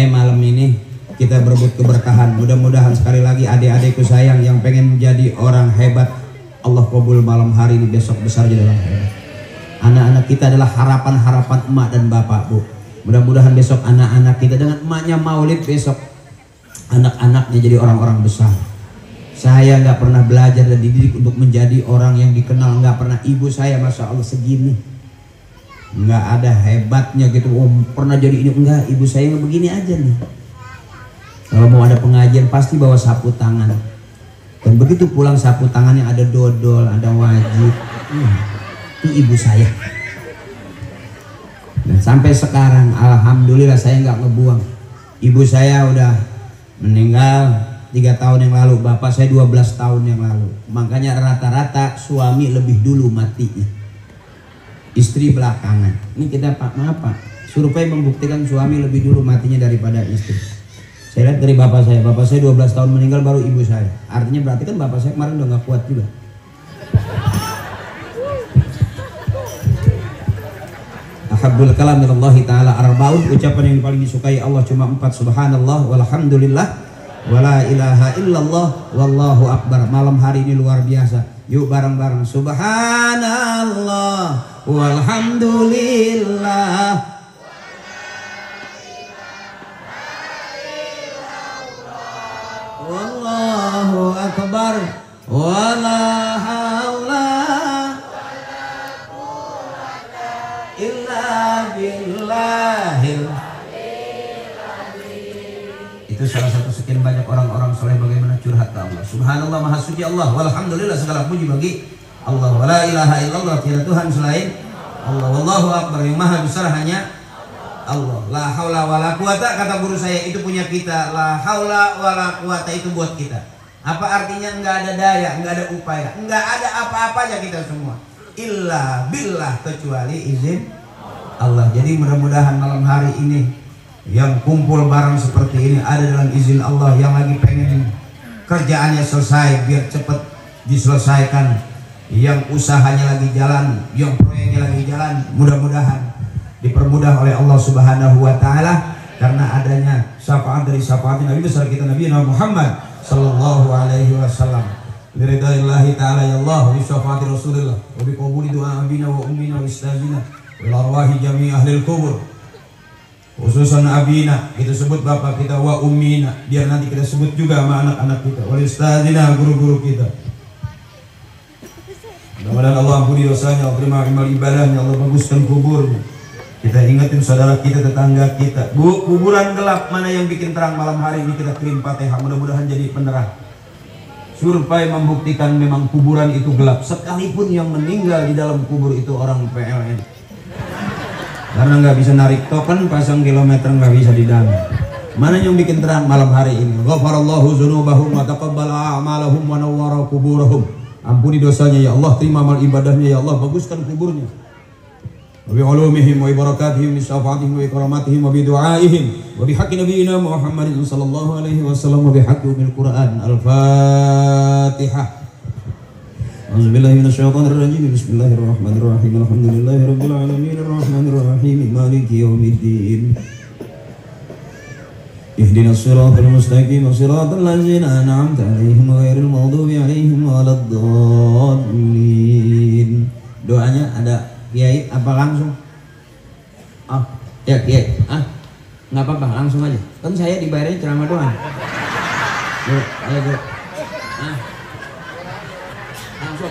malam ini kita berebut keberkahan. Mudah-mudahan sekali lagi adik-adikku sayang yang pengen menjadi orang hebat, Allah kabul malam hari ini, besok besar jadi orang hebat. Anak-anak kita adalah harapan-harapan emak dan bapak, Bu. Mudah-mudahan besok anak-anak kita dengan emaknya maulid, besok anak-anaknya jadi orang-orang besar. Saya nggak pernah belajar dan dididik untuk menjadi orang yang dikenal, nggak pernah. Ibu saya masya Allah segini, nggak ada hebatnya gitu. Pernah jadi ini enggak, ibu saya nggak begini aja nih. Kalau mau ada pengajian pasti bawa sapu tangan. Dan begitu pulang sapu tangannya ada dodol, ada wajib. Itu ibu saya. Dan sampai sekarang alhamdulillah saya nggak ngebuang. Ibu saya udah meninggal 3 tahun yang lalu, bapak saya 12 tahun yang lalu. Makanya rata-rata suami lebih dulu matinya, istri belakangan. Ini kita maaf Pak, survei membuktikan suami lebih dulu matinya daripada istri. Saya lihat dari bapak saya 12 tahun meninggal baru ibu saya. Artinya berarti kan bapak saya kemarin udah nggak kuat juga. Ahabbul kalam ilallahi ta'ala arba'un. Ucapan yang paling disukai Allah cuma 4. Subhanallah walhamdulillah wala ilaha illallah wallahu akbar. Malam hari ini luar biasa. Yuk bareng-bareng. Subhanallah walhamdulillah wallahu akbar wala haula illa billahil. Itu salah satu sekian banyak orang-orang soleh bagaimana curhat ke Allah. Subhanallah maha suci Allah, walhamdulillah segala puji bagi Allah, wala ilaha illallah tiada Tuhan selain Allah, wallahu akbar yang maha besar hanya Allah. La haula wala quwata, kata guru saya, itu punya kita. La haula wala quwata itu buat kita. Apa artinya? Enggak ada daya, enggak ada upaya, enggak ada apa-apanya kita semua. Illa billah, kecuali izin Allah. Jadi mudah-mudahan malam hari ini yang kumpul bareng seperti ini ada dalam izin Allah. Yang lagi pengen kerjaannya selesai biar cepat diselesaikan, yang usahanya lagi jalan, yang proyeknya lagi jalan, mudah-mudahan dipermudah oleh Allah Subhanahu wa taala karena adanya syafaat dari syafaat Nabi besar kita Nabi Muhammad sallallahu alaihi wasallam. Biridaillahi ta'ala ya Allah, bi syafaati Rasulillah, wa bi qabuli du'a abina wa ummina wa istazina wa arwahi jami' ahli al-qubur. Khususan abina, kita sebut bapak kita, wa ummina, biar nanti kita sebut juga sama anak-anak kita, wa istazina, guru-guru kita. Mudah-mudahan Allah ampuni dosanya, Allah terima amal ibadahnya, Allah baguskan kuburnya. Kita ingatin saudara kita, tetangga kita. Bu, kuburan gelap mana yang bikin terang malam hari ini, kita kirim Fatihah, mudah-mudahan jadi penerang. Survei membuktikan memang kuburan itu gelap, sekalipun yang meninggal di dalam kubur itu orang PLN. Karena nggak bisa narik token, pasang kilometer nggak bisa didang. Mana yang bikin terang malam hari ini? Ghafarallahu dzunubahum wa taqabbala a'malahum wa nawwara quburahum. Ampuni dosanya ya Allah, terima amal ibadahnya ya Allah, baguskan kuburnya. Wa bi ulumihim wa barakatihim, bi syafaatihim wa ikramatihim wa bi du'aihim wa bi haqqi nabiyyina Muhammadin sallallahu alaihi wasallam wa bi haqqi umil Qur'an. Al-Fatihah. A'udzubillahi minasyaitonir rajim. Bismillahirrahmanirrahim. Alhamdulillahirabbil alamin arrahmanir rahim maliki yaumiddin. Ihdinas siratal mustaqim siratal ladzina an'amta 'alaihim ghairil maghdubi 'alaihim waladdallin. Doanya ada Kiai apa langsung? Oh, ya Kiai. Nggak apa-apa, langsung aja. Kan saya dibayarnya ceramah doang. Yuk, ayo,